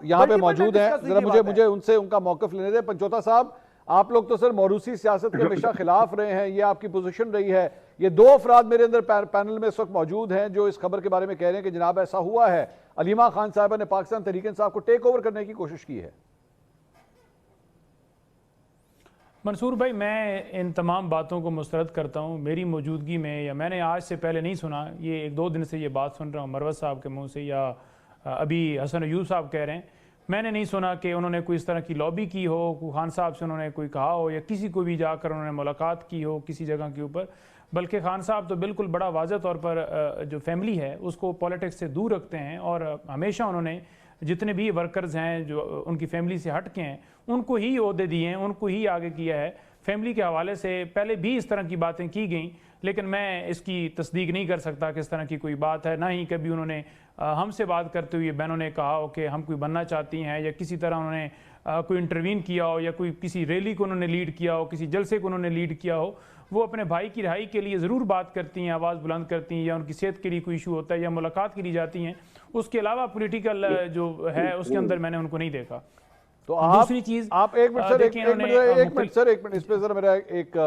Speaker 1: यहाँ पे मौजूद हैं, जरा मुझे उनसे उनका मौकफ लेने दें। पंचोता साहब, आप लोग तो सर मौरूसी सियासत के हमेशा खिलाफ रहे हैं, ये आपकी पोजीशन रही है। ये दो अफराद मेरे अंदर पैनल में इस वक्त मौजूद हैं जो इस खबर के बारे में कह रहे हैं कि जनाब ऐसा हुआ है, अलीमा खान साहबा ने पाकिस्तान तहरीक इंसाफ को टेक ओवर करने की कोशिश की है।
Speaker 2: मंसूर भाई, मैं इन तमाम बातों को मुस्तरद करता हूँ। मेरी मौजूदगी में, या मैंने आज से पहले नहीं सुना, ये 1-2 दिन से ये बात सुन रहा हूँ मरवत साहब के मुंह से, या अभी हसन अयूब साहब कह रहे हैं। मैंने नहीं सुना कि उन्होंने कोई इस तरह की लॉबी की हो, खान साहब से उन्होंने कोई कहा हो, या किसी को भी जाकर उन्होंने मुलाकात की हो किसी जगह के ऊपर। बल्कि खान साहब तो बिल्कुल बड़ा वाज़ह तौर पर जो फैमिली है उसको पॉलिटिक्स से दूर रखते हैं, और हमेशा उन्होंने जितने भी वर्कर्स हैं जो उनकी फैमिली से हट के हैं उनको ही ओहदे दिए हैं, उनको ही आगे किया है। फैमिली के हवाले से पहले भी इस तरह की बातें की गई, लेकिन मैं इसकी तस्दीक नहीं कर सकता कि इस तरह की कोई बात है। ना ही कभी उन्होंने हमसे बात करते हुए बहनों ने कहा हो कि हम कोई बनना चाहती हैं, या किसी तरह उन्होंने कोई इंटरवीन किया हो, या कोई किसी रैली को उन्होंने लीड किया हो, किसी जलसे को उन्होंने लीड किया हो। वो अपने भाई की रिहाई के लिए ज़रूर बात करती हैं, आवाज़ बुलंद करती हैं, या उनकी सेहत के लिए कोई इशू होता है या मुलाकात के लिए जाती हैं। उसके अलावा पॉलिटिकल जो है उसके अंदर मैंने उनको नहीं देखा।
Speaker 1: तो आप
Speaker 2: दूसरी चीज़,
Speaker 1: आप एक मिनट सर, एक मिनट इस पे जरा मेरा एक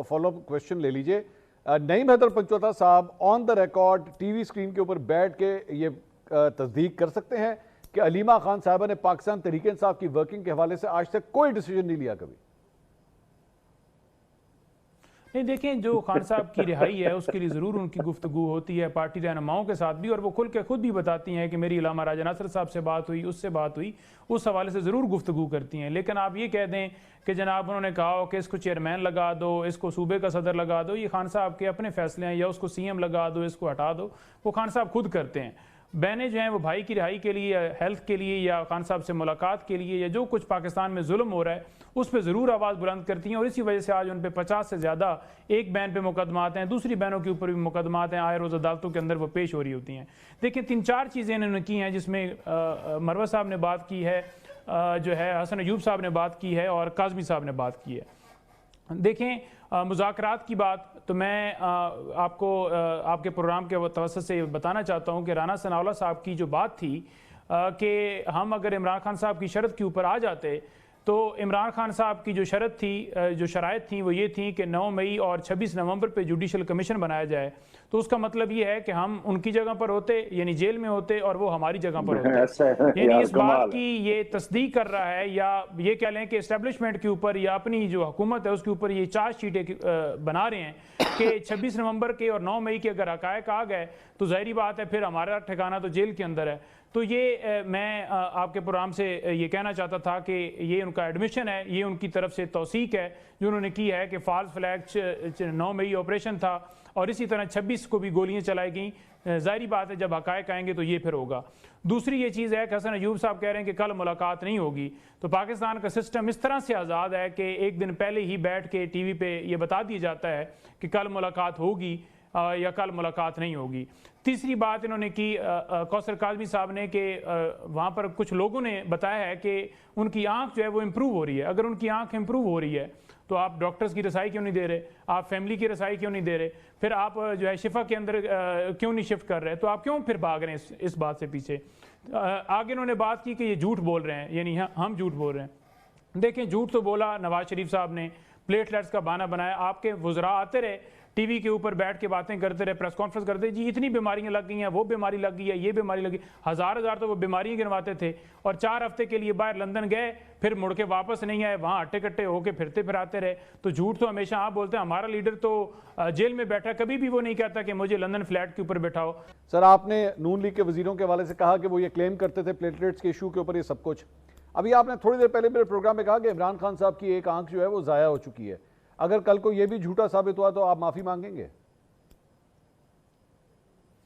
Speaker 1: फॉलोअप क्वेश्चन ले लीजिए। नईम हैदर पंचोता साहब on the record TV screen के ऊपर बैठ के ये तस्दीक कर सकते हैं कि अलीमा खान साहबा ने पाकिस्तान तहरीक इंसाफ की वर्किंग के हवाले से आज तक कोई डिसीजन नहीं लिया कभी?
Speaker 2: नहीं, देखें, जो खान साहब की रिहाई है उसके लिए ज़रूर उनकी गुफ्तगू होती है पार्टी रहनुमाओं के साथ भी, और वो खुल के खुद भी बताती हैं कि मेरी इलामा राजा नासर साहब से बात हुई, उससे बात हुई, उस हवाले से ज़रूर गुफ्तगू करती हैं। लेकिन आप ये कह दें कि जनाब उन्होंने कहा हो कि इसको चेयरमैन लगा दो, इसको सूबे का सदर लगा दो, ये खान साहब के अपने फैसले हैं, या उसको CM लगा दो, इसको हटा दो, वो खान साहब खुद करते हैं। बहनें जो हैं वो भाई की रिहाई के लिए, हेल्थ के लिए, या खान साहब से मुलाकात के लिए, या जो कुछ पाकिस्तान में जुल्म हो रहा है उस पर ज़रूर आवाज़ बुलंद करती हैं। और इसी वजह से आज उन पर 50 से ज़्यादा एक बहन पे मुकदमात हैं, दूसरी बहनों के ऊपर भी मुकदमात हैं, आए रोज़ अदालतों के अंदर वो पेश हो रही होती हैं। देखिए, 3-4 चीज़ें इन्होंने की हैं, जिसमें मरवत साहब ने बात की है, जो है हसन अयूब साहब ने बात की है, और काज़मी साहब ने बात की है। देखें, मुज़ाकरात की बात तो मैं आपको आपके प्रोग्राम के तवस्सुत से बताना चाहता हूँ कि राना सनाउल्लाह साहब की जो बात थी कि हम अगर इमरान खान साहब की शर्त के ऊपर आ जाते, तो इमरान खान साहब की जो शर्त थी, जो शराइत थी, वो ये थी कि 9 मई और 26 नवंबर पे जुडिशल कमीशन बनाया जाए। तो उसका मतलब ये है कि हम उनकी जगह पर होते, यानी जेल में होते, और वो हमारी जगह पर होते। यानी इस बात की ये तस्दीक कर रहा है, या ये कह लें कि इस्टेब्लिशमेंट के ऊपर या अपनी जो हुकूमत है उसके ऊपर ये चार्जशीटें बना रहे हैं कि 26 नवंबर के और 9 मई के अगर हकायक आ गए तो जाहिर बात है फिर हमारा ठिकाना तो जेल के अंदर है। तो ये मैं आपके प्रोग्राम से ये कहना चाहता था कि ये उनका एडमिशन है, ये उनकी तरफ से तौसीक है जो उन्होंने की है कि फॉल्स फ्लैग 9 मई ऑपरेशन था, और इसी तरह 26 को भी गोलियां चलाई गई। जाहिर बात है जब हकायक आएंगे तो ये फिर होगा। दूसरी ये चीज़ है कि हसन अयूब साहब कह रहे हैं कि कल मुलाकात नहीं होगी। तो पाकिस्तान का सिस्टम इस तरह से आज़ाद है कि एक दिन पहले ही बैठ के TV पे ये बता दिया जाता है कि कल मुलाकात होगी या कल मुलाकात नहीं होगी। तीसरी बात इन्होंने की कौसर काज़मी साहब ने कि वहाँ पर कुछ लोगों ने बताया है कि उनकी आंख जो है वो इम्प्रूव हो रही है। अगर उनकी आंख इम्प्रूव हो रही है तो आप डॉक्टर्स की रसाई क्यों नहीं दे रहे, आप फैमिली की रसाई क्यों नहीं दे रहे, फिर आप जो है शिफा के अंदर क्यों नहीं शिफ्ट कर रहे, तो आप क्यों फिर भाग रहे हैं इस बात से पीछे। आगे इन्होंने बात की कि ये झूठ बोल रहे हैं, यानी हम झूठ बोल रहे हैं। देखें, झूठ तो बोला नवाज शरीफ साहब ने, प्लेटलेट्स का बहाना बनाया, आपके वुज़रा आते रहे टीवी के ऊपर बैठ के बातें करते रहे, प्रेस कॉन्फ्रेंस करते जी इतनी बीमारियां लग गई हैं, वो बीमारी लग गई है, ये बीमारी लगी, हजार तो वो बीमारियां गिनवाते थे। और 4 हफ्ते के लिए बाहर लंदन गए, फिर मुड़ के वापस नहीं आए, वहाँ अट्टे कट्टे होके फिरते फिराते रहे। तो झूठ तो हमेशा आप बोलते हैं। हमारा लीडर तो जेल में बैठा, कभी भी वो नहीं कहता कि मुझे लंदन फ्लैट के ऊपर बैठाओ।
Speaker 1: सर, आपने नून लीग के वजीरों के हवाले से कहा कि वो ये क्लेम करते थे प्लेटलेट्स के इशू के ऊपर ये सब कुछ। अभी आपने थोड़ी देर पहले मेरे प्रोग्राम में कहा कि इमरान खान साहब की एक आंख जो है वो ज़ाया हो चुकी है। अगर कल को ये भी झूठा साबित हुआ तो आप माफ़ी मांगेंगे?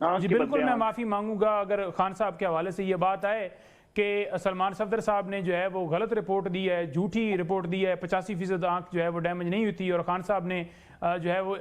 Speaker 2: जी बिल्कुल, मैं माफ़ी मांगूंगा अगर खान साहब के हवाले से ये बात आए कि सलमान सफदर साहब ने जो है वो गलत रिपोर्ट दी है, झूठी रिपोर्ट दी है, 85% आंख जो है वो डैमेज नहीं हुई थी और खान साहब ने जो है वो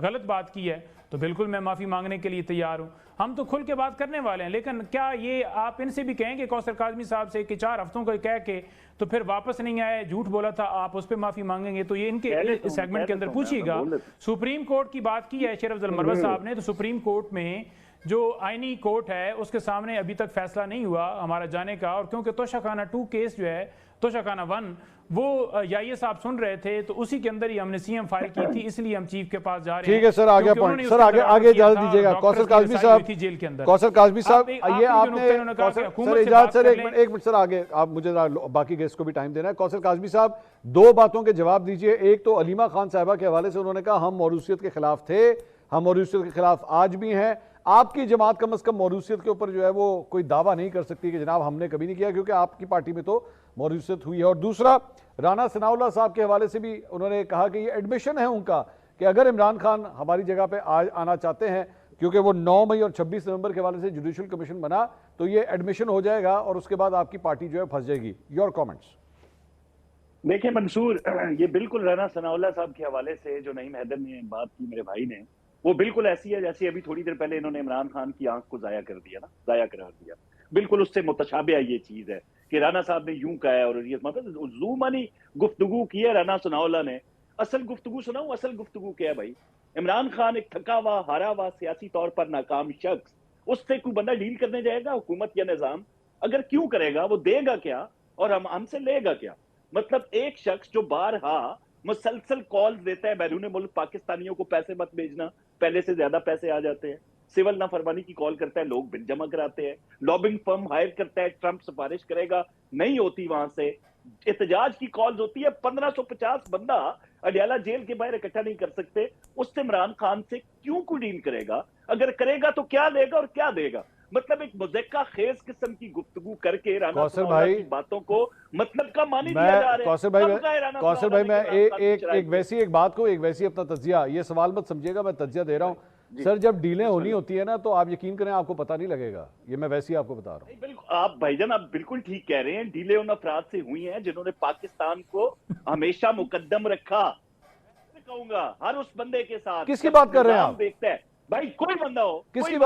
Speaker 2: गलत बात की है, तो बिल्कुल मैं माफ़ी मांगने के लिए तैयार हूँ। हम तो खुल के बात करने वाले हैं। लेकिन क्या ये आप इनसे भी कहेंगे कौसर काज़मी साहब से कि 4 हफ्तों का कह के तो फिर वापस नहीं आए, झूठ बोला था, आप उस पर माफ़ी मांगेंगे? तो ये इनके सेगमेंट के अंदर पूछिएगा। सुप्रीम कोर्ट की बात की है शेर अफजल मरवत साहब ने, तो सुप्रीम कोर्ट में जो आईनी कोर्ट है उसके सामने अभी तक फैसला नहीं हुआ हमारा जाने का। और क्योंकि तोशाखाना 2 केस जो है, तोशाखाना 1 वो ये साहब सुन रहे थे, तो उसी के अंदर ही हमने सीएम फाइल की थी, इसलिए हम चीफ के पास जा रहे हैं।
Speaker 1: ठीक है सर, आगे पॉइंट सर, आगे इजाजत दीजिएगा। कौसर काज़मी साहब,
Speaker 2: जेल के अंदर
Speaker 1: कौसर काज़मी साहब, ये आपने सर इजाजत सर, एक मिनट सर, आगे आप मुझे बाकी गेस्ट को भी टाइम देना है। कौसर काज़मी साहब, 2 बातों के जवाब दीजिए। एक तो अलीमा खान साहिबा के हवाले से उन्होंने कहा हम मौरूसियत के खिलाफ थे, हम मौरूसियत के खिलाफ आज भी हैं। आपकी जमात कम से कम मौरूसियत के ऊपर जो है वो कोई दावा नहीं कर सकती कि जनाब हमने कभी नहीं किया, क्योंकि आपकी पार्टी में तो मौरूसियत हुई है। और दूसरा, राना सनाउल्लाह साहब के हवाले से भी उन्होंने कहा कि ये एडमिशन है उनका कि अगर इमरान खान हमारी जगह पे आज आना चाहते हैं, क्योंकि वो 9 मई और 26 नवंबर के हवाले से जुडिशल कमीशन बना, तो ये एडमिशन हो जाएगा और उसके बाद आपकी पार्टी जो है फंस जाएगी। Your comments.
Speaker 3: देखिए मंसूर, ये बिल्कुल राना सनाउल्लाह साहब के हवाले से जो नईम हैदर ने बात की मेरे भाई ने, वो बिल्कुल ऐसी है जैसे अभी थोड़ी देर पहले इन्होंने इमरान खान की आंख को जाया कर दिया ना, जाया करार दिया। बिल्कुल उससे मुतशाबिह ये चीज है कि राना साहब ने यूं कहा है और ये मतलब ज़ूमानी गुफ्तगू की है राना सनाउल्लाह ने। असल गुफ्तगू सुनाऊं, असल गुफ्तगू क्या है भाई? इमरान खान एक थका हुआ, हारा हुआ, सियासी तौर पर नाकाम शख्स, उससे कोई बंदा डील करने जाएगा? हुकूमत या निजाम अगर क्यों करेगा? वो देगा क्या और हमसे लेगा क्या? मतलब एक शख्स जो बारहा मुसलसल कॉल देता है बैरून मुल्क पाकिस्तानियों को पैसे मत भेजना, पहले से ज्यादा पैसे आ जाते हैं, सिविल नाफरमानी की कॉल करता है, लोग बिल जमा कराते हैं, लॉबिंग फर्म हायर करता है, ट्रंप सिफारिश करेगा, नहीं होती, वहां से एहतजाज की कॉल्स होती है, 1550 बंदा अडियाला जेल के बाहर इकट्ठा नहीं कर सकते, उससे इमरान खान से क्यों कोई डील करेगा? अगर करेगा तो क्या लेगा और क्या देगा? मतलब एक मुज़क्का खेज किस्म की गुफ्तगू करके राना सनाउल्लाह की बातों को मतलब का मान ही दिया जा रहा है।
Speaker 1: कौसर भाई मैं एक वैसी एक बात को, एक वैसी अपना तज्जिया, ये सवाल मत समझिएगा, मैं तज्जिया दे रहा हूँ सर। जब डीलें होनी होती है ना, तो आप यकीन करें आपको पता नहीं लगेगा, ये मैं वैसे ही आपको बता रहा हूँ।
Speaker 3: बिल्कुल आप भाईजान, आप बिल्कुल ठीक कह रहे हैं। डीलें उन अफराद से हुई हैं जिन्होंने पाकिस्तान को हमेशा मुकद्दम रखा। मैं कहूंगा हर उस बंदे के साथ।
Speaker 1: किसकी बात कर रहे हैं आप?
Speaker 3: देखते हैं भाई, कोई बंदा हो,
Speaker 1: किसकी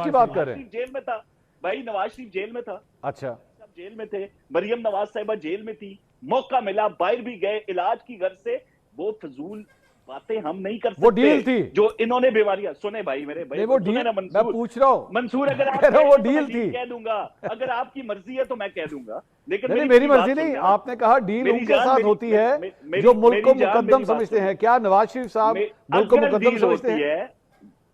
Speaker 1: बात कर रहे हैं?
Speaker 3: जेल में था भाई, नवाज शरीफ जेल में था।
Speaker 1: अच्छा,
Speaker 3: सब जेल में थे, मरियम नवाज साहिबा जेल में थी, मौका मिला बाहर भी गए इलाज की घर से। वो फजूल बातें हम नहीं कर सकते।
Speaker 1: वो डील थी
Speaker 3: जो इन्होंने बीमारियां, सुने भाई मेरे भाई,
Speaker 1: वो डील, मैं पूछ रहा हूँ
Speaker 3: मंसूर, अगर आप
Speaker 1: वो डील थी
Speaker 3: कह दूंगा, अगर आपकी मर्जी है तो मैं कह दूंगा, लेकिन
Speaker 1: मेरी मर्जी नहीं। आपने कहा डील उनके साथ होती है जो मुल्क को मुकद्दम समझते हैं। क्या नवाज शरीफ साहब मुल्क को मुकद्दम समझते हैं?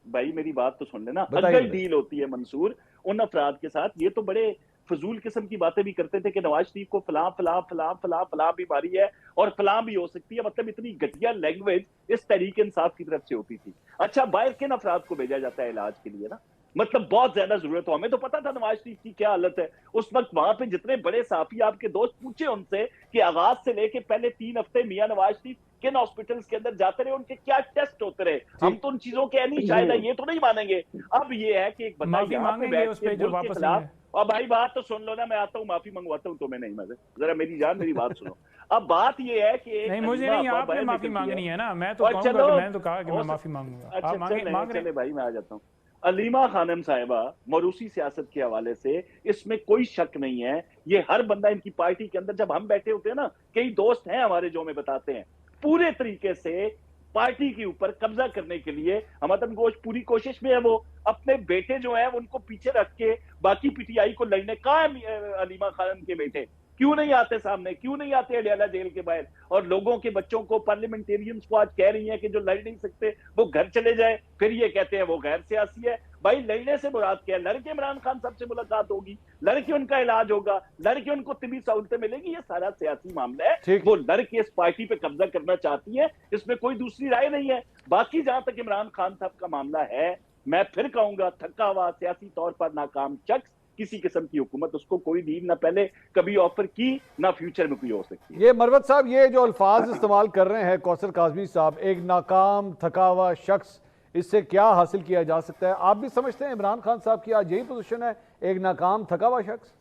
Speaker 3: भाई मेरी बात तो सुन लेना। अगर डील होती है मंसूर उन अफराद के साथ, ये तो बड़े फजूल किस्म की बातें भी करते थे कि नवाज शरीफ को फलां बीमारी है और फलां भी हो सकती है। मतलब इतनी घटिया लैंग्वेज इस तहरीक इंसाफ की तरफ से होती थी। अच्छा, बाहर किन अफराद को भेजा जाता है इलाज के लिए ना? मतलब बहुत ज्यादा जरूरत हो। हमें तो पता था नवाज शरीफ की क्या हालत है उस वक्त। वहां पे जितने बड़े साफी आपके दोस्त, पूछे उनसे कि आगाज से लेके पहले 3 हफ्ते मियां नवाज शरीफ किन हॉस्पिटल्स के अंदर जाते रहे, उनके क्या टेस्ट होते रहे। हम तो उन चीजों के नहीं, शायद ये तो नहीं मानेंगे। अब ये है कि एक बंदा और भाई बात तो सुन लो ना, मैं आता हूँ माफी मंगवाता हूँ, तो मैं नहीं मजे, जरा मेरी जान मेरी बात सुनो। अब बात ये है कि
Speaker 2: नहीं, मुझे नहीं, आपने माफी मांगनी है ना, मैं तो कहूंगा, मैंने तो कहा कि मैं माफी मांगूंगा।
Speaker 3: अच्छा चले भाई, मैं आ जाता हूँ। अलीमा खानम साहिबा मरूसी सियासत के हवाले से इसमें कोई शक नहीं है। ये हर बंदा इनकी पार्टी के अंदर, जब हम बैठे होते हैं ना, कई दोस्त हैं हमारे जो हमें बताते हैं पूरे तरीके से पार्टी के ऊपर कब्जा करने के लिए हमतन गोश पूरी कोशिश में है। वो अपने बेटे जो है उनको पीछे रख के बाकी पीटीआई को लड़ने का अलीमा खान के बेटे क्यों नहीं आते सामने, क्यों नहीं आते अडयाला जेल के बाहर, और लोगों के बच्चों को पार्लियामेंटेरियंस को आज कह रही हैं कि जो लड़ नहीं सकते वो घर चले जाए, फिर ये कहते हैं वो गैर सियासी है। भाई लड़ने से मुराद क्या है? लड़के इमरान खान साहब से मुलाकात होगी, लड़के उनका इलाज होगा, लड़के उनको तिबी सहूलतें मिलेगी, ये सारा सियासी मामला है। वो लड़के इस पार्टी पे कब्जा करना चाहती है, इसमें कोई दूसरी राय नहीं है। बाकी जहां तक इमरान खान साहब का मामला है, मैं फिर कहूंगा थका हुआ सियासी तौर पर नाकाम शख्स, किसी किस्म की हुकूमत उसको कोई डील ना पहले कभी ऑफर की ना फ्यूचर में कोई हो सकती है।
Speaker 1: ये मरवत साहब, ये जो अल्फाज इस्तेमाल कर रहे हैं कौसर काज़मी साहब, एक नाकाम थका हुआ शख्स, इससे क्या हासिल किया जा सकता है? आप भी समझते हैं इमरान खान साहब की आज यही पोजीशन है, एक नाकाम थका हुआ शख्स?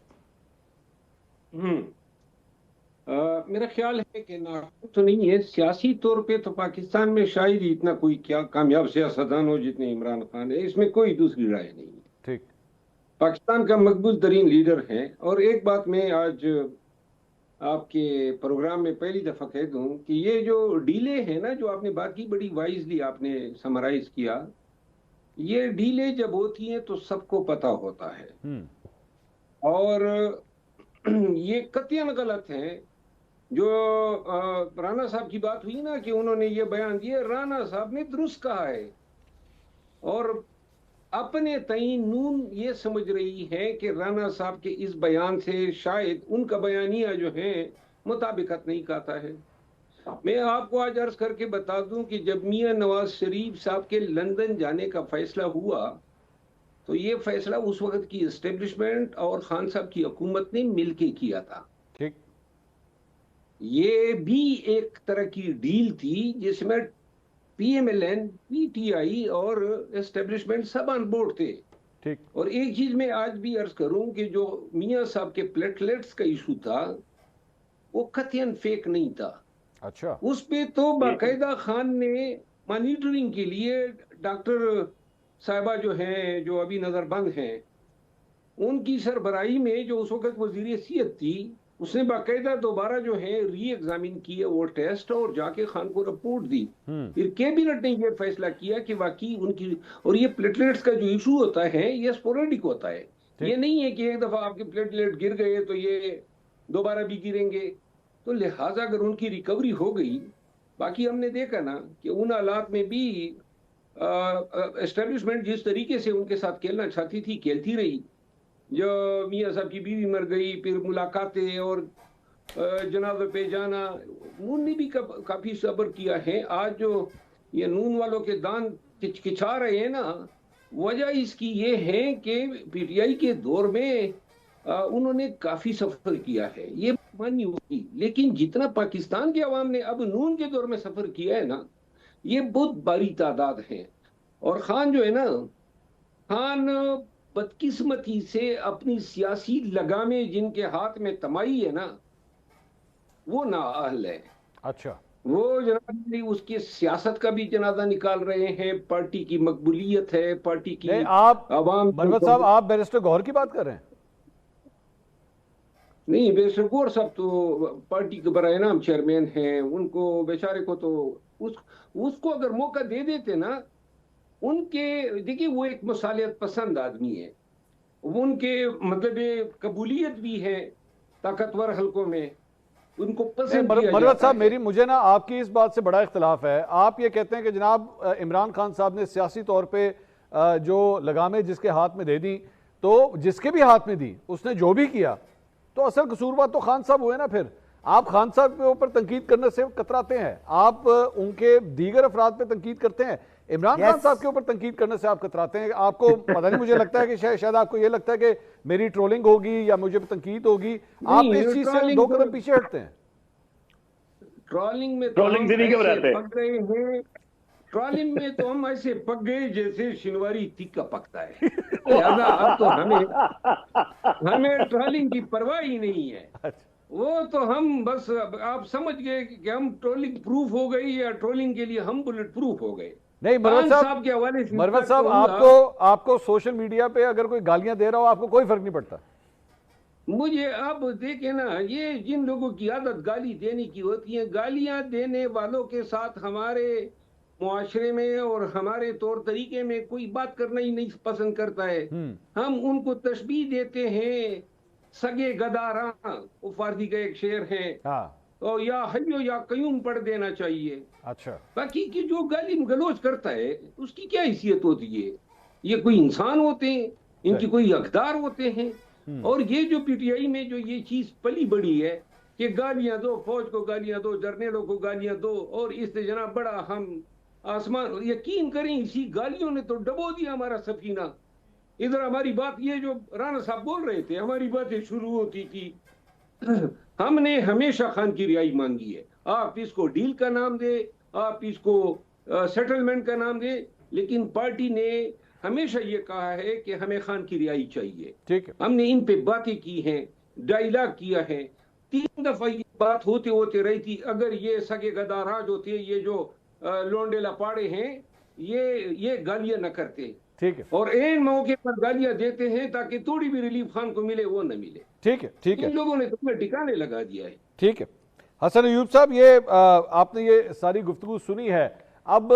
Speaker 4: मेरा ख्याल है कि नाकाम तो नहीं है, सियासी तौर पे तो पाकिस्तान में शायद ही इतना कोई क्या कामयाब सियासतदान हो जितने इमरान खान है, इसमें कोई दूसरी राय नहीं है।
Speaker 1: ठीक,
Speaker 4: पाकिस्तान का मकबूल तरीन लीडर है। और एक बात मैं आज आपके प्रोग्राम में पहली दफा कह दूं कि ये जो डीले है ना, जो आपने बात की, बड़ी वाइजली आपने समराइज किया। ये डीले जब होती हैं तो सबको पता होता है, और ये कतईन गलत है। जो राणा साहब की बात हुई ना कि उन्होंने ये बयान दिए, राणा साहब ने दुरुस्त कहा है, और अपने तई नून ये समझ रही है कि राणा साहब के इस बयान से शायद उनका बयानिया जो है मुताबिकत नहीं करता है। मैं आपको आज अर्ज करके बता दूं कि जब मियां नवाज शरीफ साहब के लंदन जाने का फैसला हुआ, तो ये फैसला उस वक्त की एस्टेब्लिशमेंट और खान साहब की हुकूमत ने मिलके किया था।
Speaker 1: ठीक,
Speaker 4: ये भी एक तरह की डील थी जिसमें पीएमएलएन, पीटीआई और एस्टेब्लिशमेंट सब ऑन बोर्ड थे।
Speaker 1: ठीक,
Speaker 4: और एक चीज मैं आज भी अर्ज करूं कि जो मियां साहब के प्लेटलेट्स का इशू था, वो कतईन फेक नहीं था।
Speaker 1: अच्छा,
Speaker 4: उस पे तो बाकायदा खान ने मॉनिटरिंग के लिए डॉक्टर साहिबा जो हैं, जो अभी नजरबंद हैं, उनकी सरबराही में जो उस वक्त वजीर सेहत थी, उसने बाकायदा दोबारा जो है री एग्जामिन किए वो टेस्ट, और जाके खान को रिपोर्ट दी। फिर कैबिनेट ने ये फैसला किया कि वाकई उनकी, और ये प्लेटलेट्स का जो इशू होता है ये स्पोरेडिक होता है, ये नहीं है कि एक दफा आपके प्लेटलेट गिर गए तो ये दोबारा भी गिरेंगे। तो लिहाजा अगर उनकी रिकवरी हो गई, बाकी हमने देखा ना कि उन हालात में भी एस्टेब्लिशमेंट जिस तरीके से उनके साथ खेलना चाहती थी, खेलती रही। जो मियां साहब की बीवी मर गई, फिर मुलाकातें और जनाजे पे जाना, नून ने भी काफी सब्र किया है। आज जो ये नून वालों के दान किचकिचा रहे हैं ना, वजह इसकी ये है कि पीटीआई के दौर में उन्होंने काफी सफर किया है, ये मानी होगी। लेकिन जितना पाकिस्तान के अवाम ने अब नून के दौर में सफर किया है ना, ये बहुत बड़ी तादाद है। और खान जो है ना, खान बदकिस्मती से अपनी सियासी लगामें जिनके हाथ में तमाई है ना, वो नाअहल है।
Speaker 1: अच्छा,
Speaker 4: वो जनाब उसकी सियासत का भी जनाजा निकाल रहे हैं, पार्टी की मकबूलियत है, पार्टी की
Speaker 1: आप
Speaker 4: अवाम।
Speaker 1: मरवत साहब, आप बैरिस्टर गौहर की बात कर रहे हैं?
Speaker 4: नहीं, बैरिस्टर गौहर साहब तो पार्टी के बराए नाम चेयरमैन हैं, उनको बेचारे को तो उसको अगर मौका दे देते ना, उनके, देखिए वो एक मसालियत पसंद आदमी है, उनके मतलब कबूलियत भी है ताकतवर हलकों में, उनको पसंद किया
Speaker 1: मरवत
Speaker 4: जाता
Speaker 1: साहब,
Speaker 4: है।
Speaker 1: मुझे ना आपकी इस बात से बड़ा इख्तलाफ है। आप ये कहते हैं कि जनाब इमरान खान साहब ने सियासी तौर पे जो लगामें जिसके हाथ में दे दी, तो जिसके भी हाथ में दी उसने जो भी किया, तो असल कसूरवार तो खान साहब हुए ना। फिर आप खान साहब के ऊपर तनकीद करने से कतराते हैं, आप उनके दीगर अफराद पे तनकीद करते हैं, इमरान खान साहब के ऊपर तनकीद करने से आप कतराते हैं। आपको पता नहीं, मुझे लगता है कि शायद आपको ये लगता है कि मेरी ट्रोलिंग होगी या मुझे तंकीद होगी, आप इस चीज से दो कदम पीछे हटते हैं।
Speaker 4: ट्रोलिंग में
Speaker 3: ट्रोलिंग से नहीं घबराते।
Speaker 4: पक गए हैं, ट्रोलिंग में तो हम ऐसे पक गए जैसे शिनवारी तीखा पकता है। लिहाजा अब तो हमें ट्रोलिंग की परवाह ही नहीं है। वो तो हम बस, आप समझ गए कि हम ट्रोलिंग प्रूफ हो गई, या ट्रोलिंग के लिए हम बुलेट प्रूफ हो गए।
Speaker 1: नहीं मरवत साहब, आपको सोशल मीडिया पे अगर कोई गालियां दे रहा हो, आपको कोई फर्क नहीं पड़ता?
Speaker 4: मुझे अब देखे ना, ये जिन लोगों की आदत गाली देने की होती है, गालियां देने वालों के साथ हमारे मुआशरे में और हमारे तौर तरीके में कोई बात करना ही नहीं पसंद करता है। हम उनको तशबीह देते हैं सगे गदारा, वो फारसी का एक शेर है,
Speaker 1: हाँ,
Speaker 4: और या हयो या कयूम पढ़ देना चाहिए।
Speaker 1: अच्छा,
Speaker 4: बाकी की जो गाली गलौज करता है उसकी क्या हैसियत होती है? ये कोई इंसान होते हैं, इनकी कोई हकदार होते हैं। और ये जो पीटीआई में जो ये चीज पली बड़ी है कि गालियां दो, फौज को गालियां दो, जर्नेलों को गालियां दो, और इससे जनाब बड़ा हम आसमान, यकीन करें इसी गालियों ने तो डबो दिया हमारा सफीना। इधर हमारी बात, ये जो राणा साहब बोल रहे थे, हमारी बातें शुरू होती थी, हमने हमेशा खान की रिहाई मांगी है। आप इसको डील का नाम दे, आप इसको सेटलमेंट का नाम दे, लेकिन पार्टी ने हमेशा ये कहा है कि हमें खान की रिहाई चाहिए।
Speaker 1: ठीक है,
Speaker 4: हमने इन पे बातें की हैं, डायलॉग किया है, 3 दफा ये बात होते होते रही थी। अगर ये सगे गदाराज होते, ये जो लोंडे लपाड़े हैं, ये गालियां न करते,
Speaker 1: ठीक है,
Speaker 4: और एन मौके पर गालियां देते हैं ताकि थोड़ी भी रिलीफ खान को मिले, वो न मिले।
Speaker 1: ठीक है, ठीक है,
Speaker 4: इन लोगों ने तुम्हें ठिकाने लगा दिया है।
Speaker 1: ठीक है। हसन अयूब साहब, ये आपने ये सारी गुफ्तगू सुनी है। अब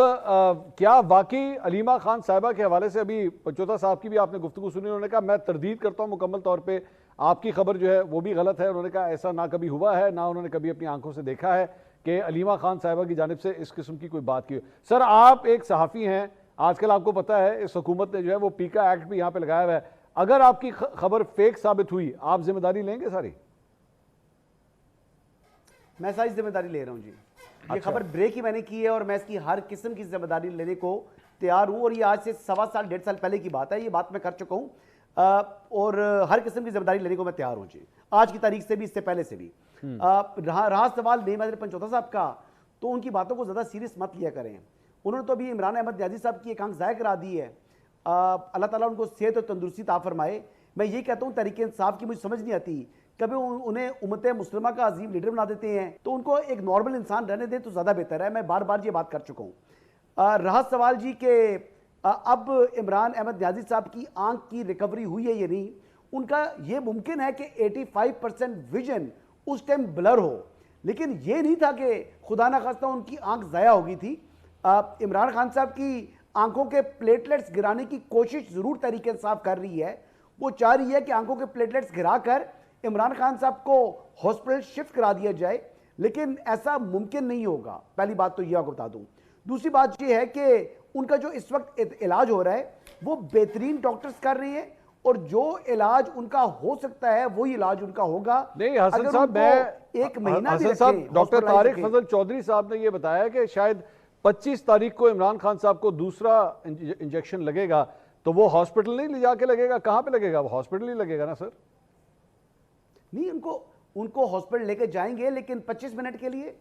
Speaker 1: क्या वाकई अलीमा खान साहिबा के हवाले से, अभी पंचोता साहब की भी आपने गुफ्तगू सुनी, उन्होंने कहा मैं तरदीद करता हूँ मुकम्मल तौर पे, आपकी खबर जो है वो भी गलत है। उन्होंने कहा ऐसा ना कभी हुआ है, ना उन्होंने कभी अपनी आंखों से देखा है कि अलीमा खान साहिबा की जानिब से इस किस्म की कोई बात की हो। सर, आप एक सहाफ़ी हैं, आजकल आपको पता है इस हुकूमत ने जो है वो पीका एक्ट भी यहाँ पे लगाया हुआ है। अगर आपकी खबर फेक साबित हुई, आप जिम्मेदारी लेंगे सारी?
Speaker 6: मैं सारी जिम्मेदारी ले रहा हूँ जी। ये
Speaker 1: अच्छा।
Speaker 6: खबर ब्रेक ही मैंने की है और मैं इसकी हर किस्म की जिम्मेदारी लेने को तैयार हूँ। और ये आज से 1.25 साल 1.5 साल पहले की बात है, ये बात मैं कर चुका हूँ, और हर किस्म की जिम्मेदारी लेने को मैं तैयार हूँ जी, आज की तारीख से भी, इससे पहले से भी। रहा सवाल नेम पंचोता साहब का, तो उनकी बातों को ज़्यादा सीरियस मत लिया करें। उन्होंने तो अभी इमरान अहमद न्याजी साहब की एक आंख ज़ाया करा दी है। अल्लाह ताला उनको सेहत और तंदुरुस्ती ता फरमाए। मैं ये कहता हूँ तहरीक इंसाफ की मुझे समझ नहीं आती, कभी उन्हें उम्मत मुस्लिमा का अजीम लीडर बना देते हैं, तो उनको एक नॉर्मल इंसान रहने दें तो ज़्यादा बेहतर है। मैं बार बार ये बात कर चुका हूँ। रहा सवाल जी के अब इमरान अहमद न्याजी साहब की आंख की रिकवरी हुई है या नहीं, उनका ये मुमकिन है कि 85% विजन उस टाइम ब्लर हो, लेकिन ये नहीं था कि खुदा ना खास्ता उनकी आंख ज़ाया हो गई थी। इमरान खान साहब की आंखों के प्लेटलेट्स गिराने की कोशिश ज़रूर तहरीक इंसाफ कर रही है। वो चाह रही है कि आंखों के प्लेटलेट्स गिरा कर इमरान खान साहब को हॉस्पिटल शिफ्ट करा दिया जाए, लेकिन ऐसा मुमकिन नहीं होगा। पहली बात तो ये आपको बता दूं। दूसरी बात ये है कि उनका जो इस वक्त इलाज हो रहा है वो बेहतरीन डॉक्टर्स कर रहे हैं, और जो इलाज उनका हो सकता है वही इलाज उनका होगा।
Speaker 1: नहीं हसन
Speaker 6: अगर
Speaker 1: साहब,
Speaker 6: उनको
Speaker 1: मैं
Speaker 6: एक महीना भी
Speaker 1: हसन साहब,
Speaker 6: रखें,
Speaker 1: डॉक्टर
Speaker 6: हॉस्पिटलाइज
Speaker 1: तारिक
Speaker 6: रखें।
Speaker 1: फजल चौधरी साहब ने ये बताया कि शायद 25 तारीख को इमरान खान साहब को दूसरा इंजेक्शन लगेगा, तो वो हॉस्पिटल नहीं ले जाके लगेगा, कहाँ पे लगेगा? वो हॉस्पिटल ही लगेगा ना सर?
Speaker 6: नहीं, उनको हॉस्पिटल लेके जाएंगे, लेकिन 25 मिनट के लिए,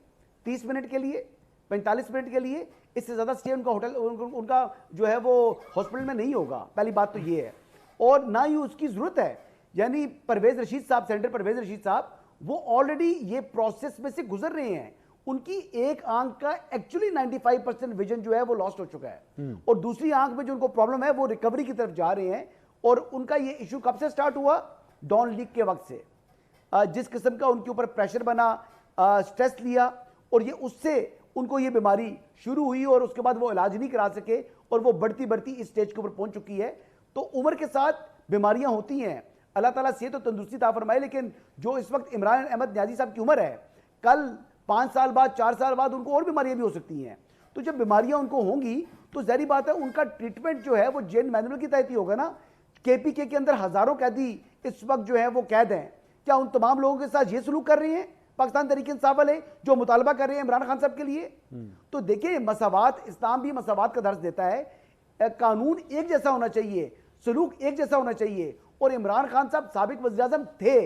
Speaker 6: 30 मिनट के लिए, 45 मिनट के लिए, इससे ज़्यादा स्टे उनका होटल उनका जो है वो हॉस्पिटल में नहीं होगा। पहली बात तो ये है, और ना ही उसकी ज़रूरत है। यानी परवेज़ रशीद साहब, सेनेटर परवेज़ रशीद साहब, वो ऑलरेडी ये प्रोसेस में से गुजर रहे हैं। उनकी एक आंख का एक्चुअली 95% विजन जो है वो लॉस्ट हो चुका है, और दूसरी आंख में जो उनको प्रॉब्लम है वो रिकवरी की तरफ जा रहे हैं। और उनका ये इशू कब से स्टार्ट हुआ? डॉन लीग के वक्त से। जिस किस्म का उनके ऊपर प्रेशर बना, स्ट्रेस लिया, और ये उससे उनको ये बीमारी शुरू हुई, और उसके बाद वो इलाज नहीं करा सके, और वो बढ़ती बढ़ती इस स्टेज के ऊपर पहुंच चुकी है। तो उम्र के साथ बीमारियां होती हैं, अल्लाह ताला सेहत और तंदुरुस्ती ता फरमाए। लेकिन जो इस वक्त इमरान अहमद न्याजी साहब की उम्र है, कल 5 साल बाद, 4 साल बाद उनको और बीमारियां भी हो सकती हैं। तो जब बीमारियां उनको होंगी तो ज़ाहिर बात है उनका ट्रीटमेंट जो है वो जेल मैनुअल की तहत ही होगा ना। केपीके के अंदर हज़ारों कैदी इस वक्त जो है वो कैद हैं। क्या उन तमाम लोगों के साथ ये सलूक कर रहे हैं पाकिस्तान तहरीक इंसाफ वाले जो मुतालबा कर रहे हैं इमरान खान साहब के लिए? तो देखिए, मसावात, इस्लाम भी मसावात का दर्ज देता है। कानून एक जैसा होना चाहिए, सलूक एक जैसा होना चाहिए। और इमरान खान साहब साबिक वज़ीर-ए-आज़म थे,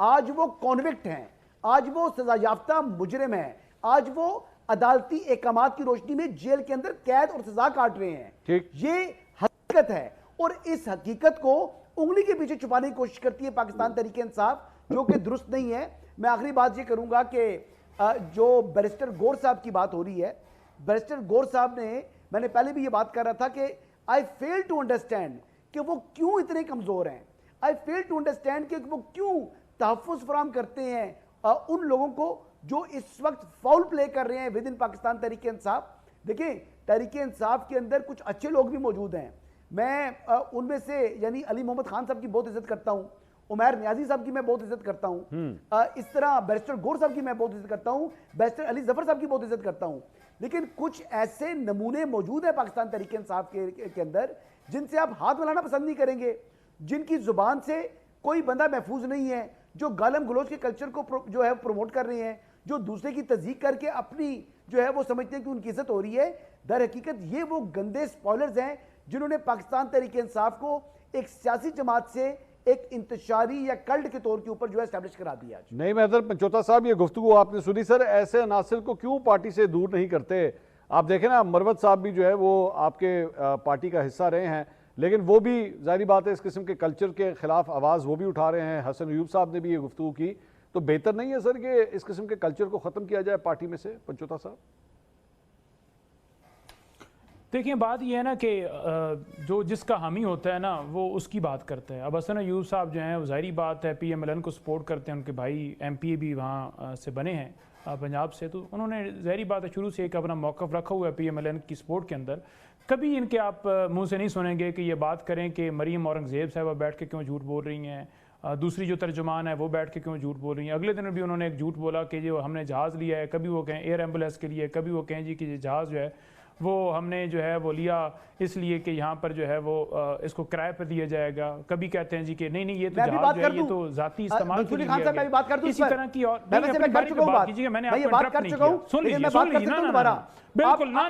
Speaker 6: आज वो कॉन्विक्ट हैं, आज वो सजा याफ्ता मुजरिम हैं, आज वो अदालती अहकामात की रोशनी में जेल के अंदर कैद और सजा काट रहे हैं।
Speaker 1: ठीक।
Speaker 6: ये हकीकत है, और इस हकीकत को उंगली के पीछे छुपाने की कोशिश करती है पाकिस्तान तहरीक इंसाफ, जो कि दुरुस्त नहीं है। मैं आखिरी बात ये करूंगा कि जो बैरिस्टर गौर साहब की बात हो रही है, बैरिस्टर गौर साहब ने, मैंने पहले भी ये बात कर रहा था कि आई फेल टू अंडरस्टैंड कि वो क्यों इतने कमजोर हैं। आई फेल टू अंडरस्टैंड कि वो क्यों तहफ़्फ़ुज़ फराहम करते हैं उन लोगों को जो इस वक्त फाउल प्ले कर रहे हैं विद इन पाकिस्तान तहरीक इंसाफ। देखिए तहरीक इंसाफ के अंदर कुछ अच्छे लोग भी मौजूद हैं, मैं उनमें से यानी अली मोहम्मद खान साहब की बहुत इज्जत करता हूं, उमैर नियाजी साहब की मैं बहुत इज्जत करता हूं, इस तरह बैरिस्टर गौर साहब की मैं बहुत इज्जत करता हूं, बैरिस्टर अली जफर साहब की बहुत इज्जत करता हूं। लेकिन कुछ ऐसे नमूने मौजूद हैं पाकिस्तान तहरीक इंसाफ के अंदर जिनसे आप हाथ मिलाना पसंद नहीं करेंगे, जिनकी जुबान से कोई बंदा महफूज नहीं है, जो गालम गलोच के कल्चर को जो है प्रमोट कर रहे हैं, जो दूसरे की तज़ीक करके अपनी जो है वो समझते हैं कि उनकी इज्जत हो रही है। दर हकीकत ये वो गंदे स्पॉयलर्स हैं जिन्होंने पाकिस्तान तहरीक इंसाफ को एक सियासी जमात से एक इंतशारी या कल्ट के तौर के ऊपर जो है एस्टैब्लिश करा दिया।
Speaker 1: नहीं महदर पंचोता साहब, ये गुफ्तगू आपने सुनी सर, ऐसे अनासिर को क्यों पार्टी से दूर नहीं करते? आप देखें ना, मरवत साहब भी जो है वो आपके पार्टी का हिस्सा रहे हैं, लेकिन वो भी जाहिर बात है इस किस्म के कल्चर के खिलाफ आवाज़ वो भी उठा रहे हैं। हसन अयूब साहब ने भी ये गुफ्तगू की, तो बेहतर नहीं है सर कि इस किस्म के कल्चर को ख़त्म किया जाए पार्टी में से? पंचोता साहब
Speaker 2: देखिए, बात यह है ना कि जो जिसका हामी होता है ना वो उसकी बात करता है। अब हसन अयूब साहब जो हैं, ज़ाहिरी बात है PMLN को सपोर्ट करते हैं, उनके भाई MP भी वहाँ से बने हैं पंजाब से, तो उन्होंने ज़ाहिरी बात है शुरू से एक अपना मौक़िफ़ रखा हुआ है PMLN की सपोर्ट के अंदर। कभी इनके आप मुंह से नहीं सुनेंगे कि ये बात करें कि मरीम औरंगज़ेब साहबा बैठ के क्यों झूठ बोल रही हैं, दूसरी जो तर्जुमान है वो बैठ के क्यों झूठ बोल रही हैं। अगले दिन भी उन्होंने एक झूठ बोला कि जो हमने जहाज़ लिया है, कभी वो कहें एयर एम्बुलेंस के लिए, कभी वो कहें जी कि जहाज़ जो है वो हमने जो है वो लिया इसलिए कि यहाँ पर जो है वो इसको किराए पर दिया जाएगा। कभी कहते हैं जी कि नहीं ये तो जहाज जो है ये तो जाती इस्तेमाल के लिए लिया गया। इसी तरह की और बात कीजिएगा, मैंने आपको इंटरप्ट नहीं किया। सुन लीजिए बिल्कुल, ना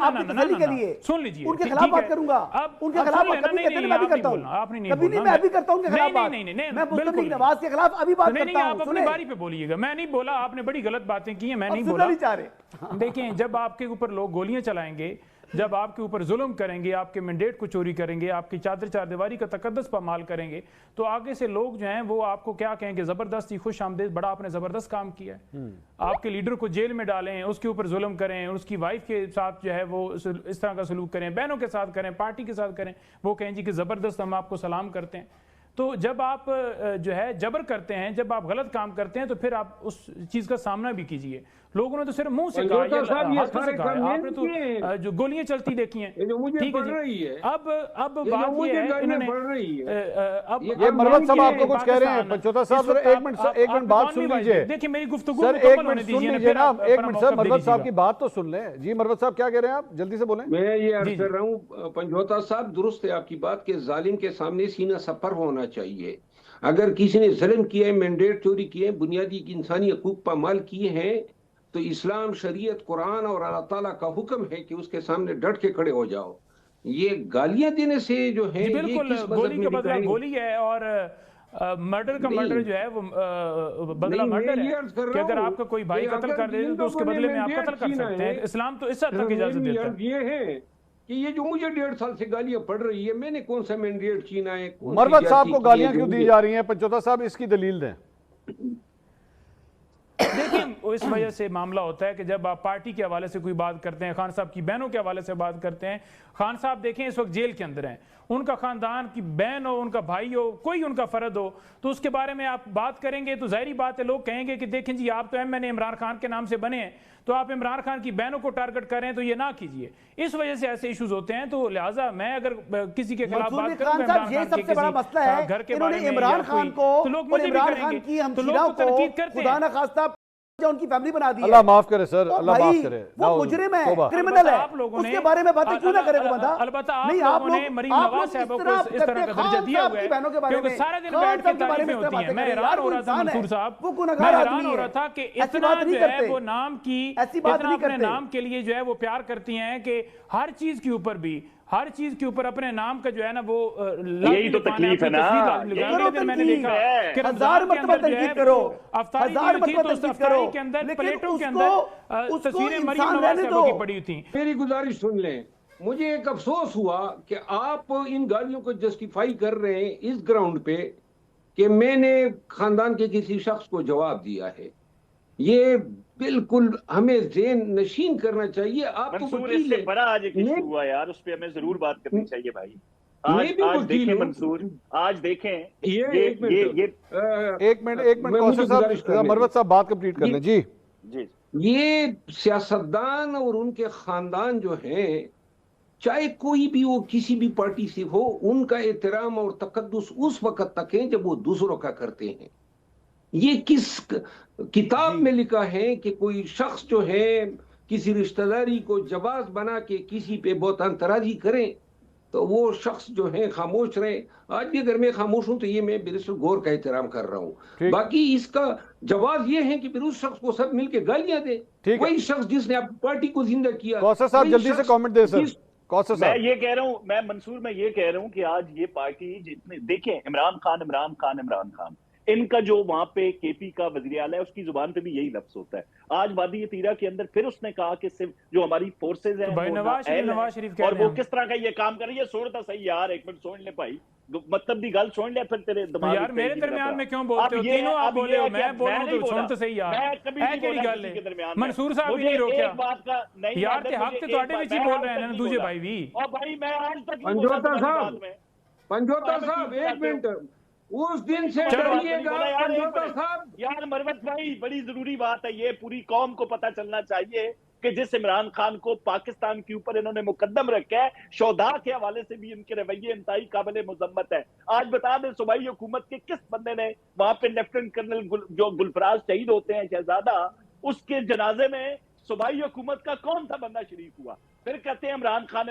Speaker 2: सुन लीजिए,
Speaker 6: उनके खिलाफ बात करूंगा, उनके खिलाफ मैं भी करता हूं,
Speaker 2: आपने नहीं
Speaker 6: कभी नहीं, मैं भी करता हूं उनके खिलाफ बात,
Speaker 2: नहीं
Speaker 6: मैं मुस्तफा लीग नवाज के खिलाफ अभी बात करता हूं।
Speaker 2: आप अपनी बारी पे बोलिएगा, मैं नहीं बोला, आपने बड़ी गलत बातें की हैं, मैं नहीं बोला। देखिए, जब आपके ऊपर लोग गोलियां चलाएंगे, जब आपके ऊपर जुल्म करेंगे, आपके मैंडेट को चोरी करेंगे, आपकी चादर चारदीवारी का तकद्दस पामाल करेंगे, तो आगे से लोग जो हैं वो आपको क्या कहेंगे, जबरदस्ती खुश आमदेद, बड़ा आपने जबरदस्त काम किया है। आपके लीडर को जेल में डालें, उसके ऊपर जुल्म करें, उसकी वाइफ के साथ जो है वो इस तरह का सलूक करें, बहनों के साथ करें, पार्टी के साथ करें, वो कहें जी कि जबरदस्त हम आपको सलाम करते हैं। तो जब आप जो है जबर करते हैं, जब आप गलत काम करते हैं, तो फिर आप उस चीज का सामना भी कीजिए। लोगों ने तो सिर्फ मुंह से कहा, हाथों से कहा, आपने तो जो गोलियां चलती देखी हैं, ठीक है। अब बात ये है, इन्होंने अब
Speaker 1: ये मरवत साहब आपको कुछ कह रहे हैं। पंचोता साहब एक मिनट बात सुन लीजिए।
Speaker 2: देखिए मेरी गुफ्तगू
Speaker 1: सर, एक मिनट सुन लीजिए ना, एक मिनट सर, मरवत साहब की बात तो सुन लें। जी मरवत साहब क्या कह रहे हैं आप, जल्दी से बोलें।
Speaker 4: मैं ये अर्ज कर रहा हूँ पंचोता साहब, दुरुस्त है आपकी बात कि जालिम के सामने सीना सफर होना चाहिए। अगर किसी ने जुल्म किया है, मैंडेट चोरी किए हैं, बुनियादी इंसानी हकूक पामाल किए हैं, तो इस्लाम, शरीयत, कुरान और अल्लाह ताला का हुक्म है कि उसके सामने डट के खड़े हो जाओ। ये गालियां देने से जो है,
Speaker 2: बिल्कुल गोली का बदला गोली है, और मर्डर का मर्डर जो है वो बदला मर्डर है कि अगर आपका कोई भाई कत्ल कर दे तो उसके बदले में आप कत्ल कर सकते हैं। इस्लाम तो इस हद तक इजाजत देता है।
Speaker 4: ये है कि ये जो मुझे 1.5 साल से गालियां पड़ रही है, मैंने कौन सा मैंडेट छीना है?
Speaker 1: मरवत साहब को गालियां क्यों दी जा रही हैं? पंचोता साहब इसकी दलील दें।
Speaker 2: देखिए, इस वजह से मामला होता है कि जब आप पार्टी के हवाले से कोई बात करते हैं, खान साहब की बहनों के हवाले से बात करते हैं, खान साहब देखें इस वक्त जेल के अंदर हैं, उनका खानदान की बहन हो, उनका भाई हो, कोई उनका फर्द हो, तो उसके बारे में आप बात करेंगे तो जाहिर बात है लोग कहेंगे कि देखें जी आप तो MNA इमरान खान के नाम से बने हैं, तो आप इमरान खान की बहनों को टारगेट कर रहे हैं, तो ये ना कीजिए। इस वजह से ऐसे इश्यूज होते हैं। तो लिहाजा मैं अगर किसी के खिलाफ बात करूं,
Speaker 6: ये सबसे बड़ा मसला है,
Speaker 2: घर के
Speaker 6: बारे में इमरान खान को,
Speaker 2: तो लोग मुझे भी करेंगे, तो लोग तनकीद करते हैं,
Speaker 6: खुदा न खास्ता उनकी फैमिली बना दी है।
Speaker 1: अल्लाह माफ करे सर, अल्लाह माफ करे।
Speaker 6: वो मुजरिम है, क्रिमिनल है, उसके बारे में बातें क्यों ना करे वो बंदा?
Speaker 2: अलबत्ता आप लोगों ने मरीम नवाज साहब को इस तरह का दर्जा दिया हुआ है क्योंकि सारे दिन बैठ के तारीफें होती हैं। मैं हैरान हो रहा था मंसूर साहब, मैं हैरान हो रहा था कि इतना जो है वो नाम की, इतना अपने नाम के लिए जो है वो प्यार करती हैं कि हर चीज के ऊपर भी, हर चीज के ऊपर अपने नाम का जो है ना वो
Speaker 3: यही तो तकलीफ है ना।
Speaker 2: मैंने देखा कि
Speaker 6: 1000 मरतबा तनकीद करो, 1000 मरतबा तनकीद करो,
Speaker 2: के अंदर प्लेटों के अंदर तस्वीरें मरीम नवाज साहब की पड़ी थी।
Speaker 4: मेरी गुजारिश सुन लें, मुझे एक अफसोस हुआ कि आप इन गालियों को जस्टिफाई कर रहे हैं इस ग्राउंड पे कि मैंने खानदान के किसी शख्स को जवाब दिया है। ये बिल्कुल हमें ज़ेन नशीन करना चाहिए। आप
Speaker 3: इससे बड़ा आज एक इशू हुआ यार, उस पे हमें जरूर बात करनी चाहिए भाई। आज देखें मंसूर, आज देखें
Speaker 1: एक मिनट मरवत साहब बात कंप्लीट कर लें। जी
Speaker 3: जी
Speaker 4: ये सियासतदान और उनके खानदान जो हैं, चाहे कोई भी वो किसी भी पार्टी से हो, उनका एहतराम और तकद्दुस उस वक्त तक है जब वो दूसरों का करते हैं। ये किस किताब में लिखा है कि कोई शख्स जो है किसी रिश्तेदारी को जवाज बना के किसी पे बहुत अंतराजी करें तो वो शख्स जो है खामोश रहे। आज भी अगर मैं खामोश हूं तो ये मैं बैरिस्टर गौर का एहतराम कर रहा हूं। बाकी इसका जवाब ये है कि फिर उस शख्स को सब मिलके गालियां दे, वही शख्स जिसने आपकी पार्टी को जिंदा किया।
Speaker 1: कौसर साहब जल्दी से कमेंट दे सर। कौसर साहब,
Speaker 3: मैं ये कह रहा हूं, मैं मंसूर मैं ये कह रहा हूं कि आज ये पार्टी जितने देखें, इमरान खान इनका जो वहां पे केपी का वजीर आला है उसकी जुबान पे भी यही लफ्ज होता है। आज वादी तीरा के अंदर फिर उसने कहा कि सिर्फ जो हमारी फोर्सेज हैं
Speaker 2: तो नवाज शरीफ
Speaker 3: और वो किस तरह का ये काम कर रही है। सुनता सही यार, एक मिनट सुन ले भाई, मतलब दी गल सुन ले फिर तेरे दिमाग
Speaker 2: यार मेरे दरमियान में क्यों बोलते हो? तीनों आप बोले हो, मैं बोल रहा हूं तो सुन तो सही यार।
Speaker 3: मैं कभी नहीं बोला
Speaker 2: गल
Speaker 3: किसी के दरमियान।
Speaker 2: मंसूर साहब भी नहीं रोकिया
Speaker 3: एक बात का नहीं
Speaker 2: यार ते हक ते ਤੁਹਾਡੇ ਵਿੱਚ ਹੀ बोल रहे हैं दूसरे भाई भी।
Speaker 3: और भाई मैं आज तक
Speaker 4: पंजोता साहब एक मिनट, उस दिन से डरिएगा पंजोता साहब।
Speaker 3: यार मरवत भाई, बड़ी जरूरी बात है ये, पूरी कौम को पता चलना चाहिए कि जिस इमरान खान को पाकिस्तान के ऊपर इन्होंने मुकद्दम रखा है, शोधा के हवाले से भी इनके रवैये इंतहाई काबिल मुजम्मत है। आज बता दें सूबाई हुकूमत के किस बंदे ने वहां पे लेफ्टिनेंट कर्नल जो गुलफराज शहीद होते हैं शहजादा, उसके जनाजे में सूबाई हुकूमत का कौन सा बंदा शरीक हुआ? फिर कहते हैं इमरान खान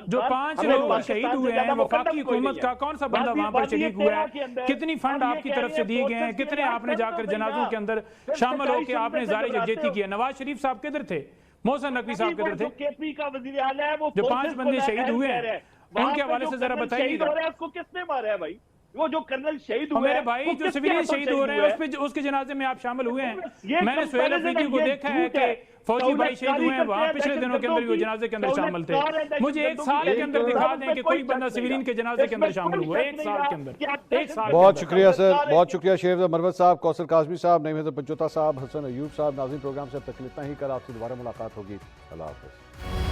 Speaker 2: जो 5 लोग शहीद हुए हैं वफाकी हुकूमत का कौन सा बंदा वहां पर शरीक हुआ है? कितनी फंड आपकी तरफ से दिए गए हैं? कितने आपने जाकर जनाजों के अंदर शामिल होकर आपने ज़ारी यकजहती की है? नवाज शरीफ साहब किधर थे? मोहसिन नकवी साहब किधर थे?
Speaker 3: केपी का वजीर आला है, वो
Speaker 2: जो 5 बंदे शहीद हुए हैं उनके हवाले से जरा बताइएगा।
Speaker 3: उसको किसने मारा है भाई? वो जो कर्नल शहीद हुए
Speaker 2: मेरे भाई जो सिविलियन शहीद हो रहे हैं उसके जनाजे में आप शामिल हुए हैं? मैंने सुहेल अफरीदी को देखा है कि फौजी भाई शहीद हुए हैं वहां पिछले दिनों के अंदर वो जनाजे के अंदर शामिल थे। मुझे 1 साल के अंदर दिखा दें कि कोई बंदा सिविलियन के जनाजे के अंदर शामिल हुआ 1 साल के अंदर। 1 साल।
Speaker 1: बहुत शुक्रिया सर, बहुत शुक्रिया शेर मरवत साहब, कौसर काजमी साहब, नईम पंजोता साहब, हसन अयूब साहब। नाज़रीन प्रोग्राम से अब तक इतना ही। कल आपसे दोबारा मुलाकात होगी। अल्लाह हाफ़िज़।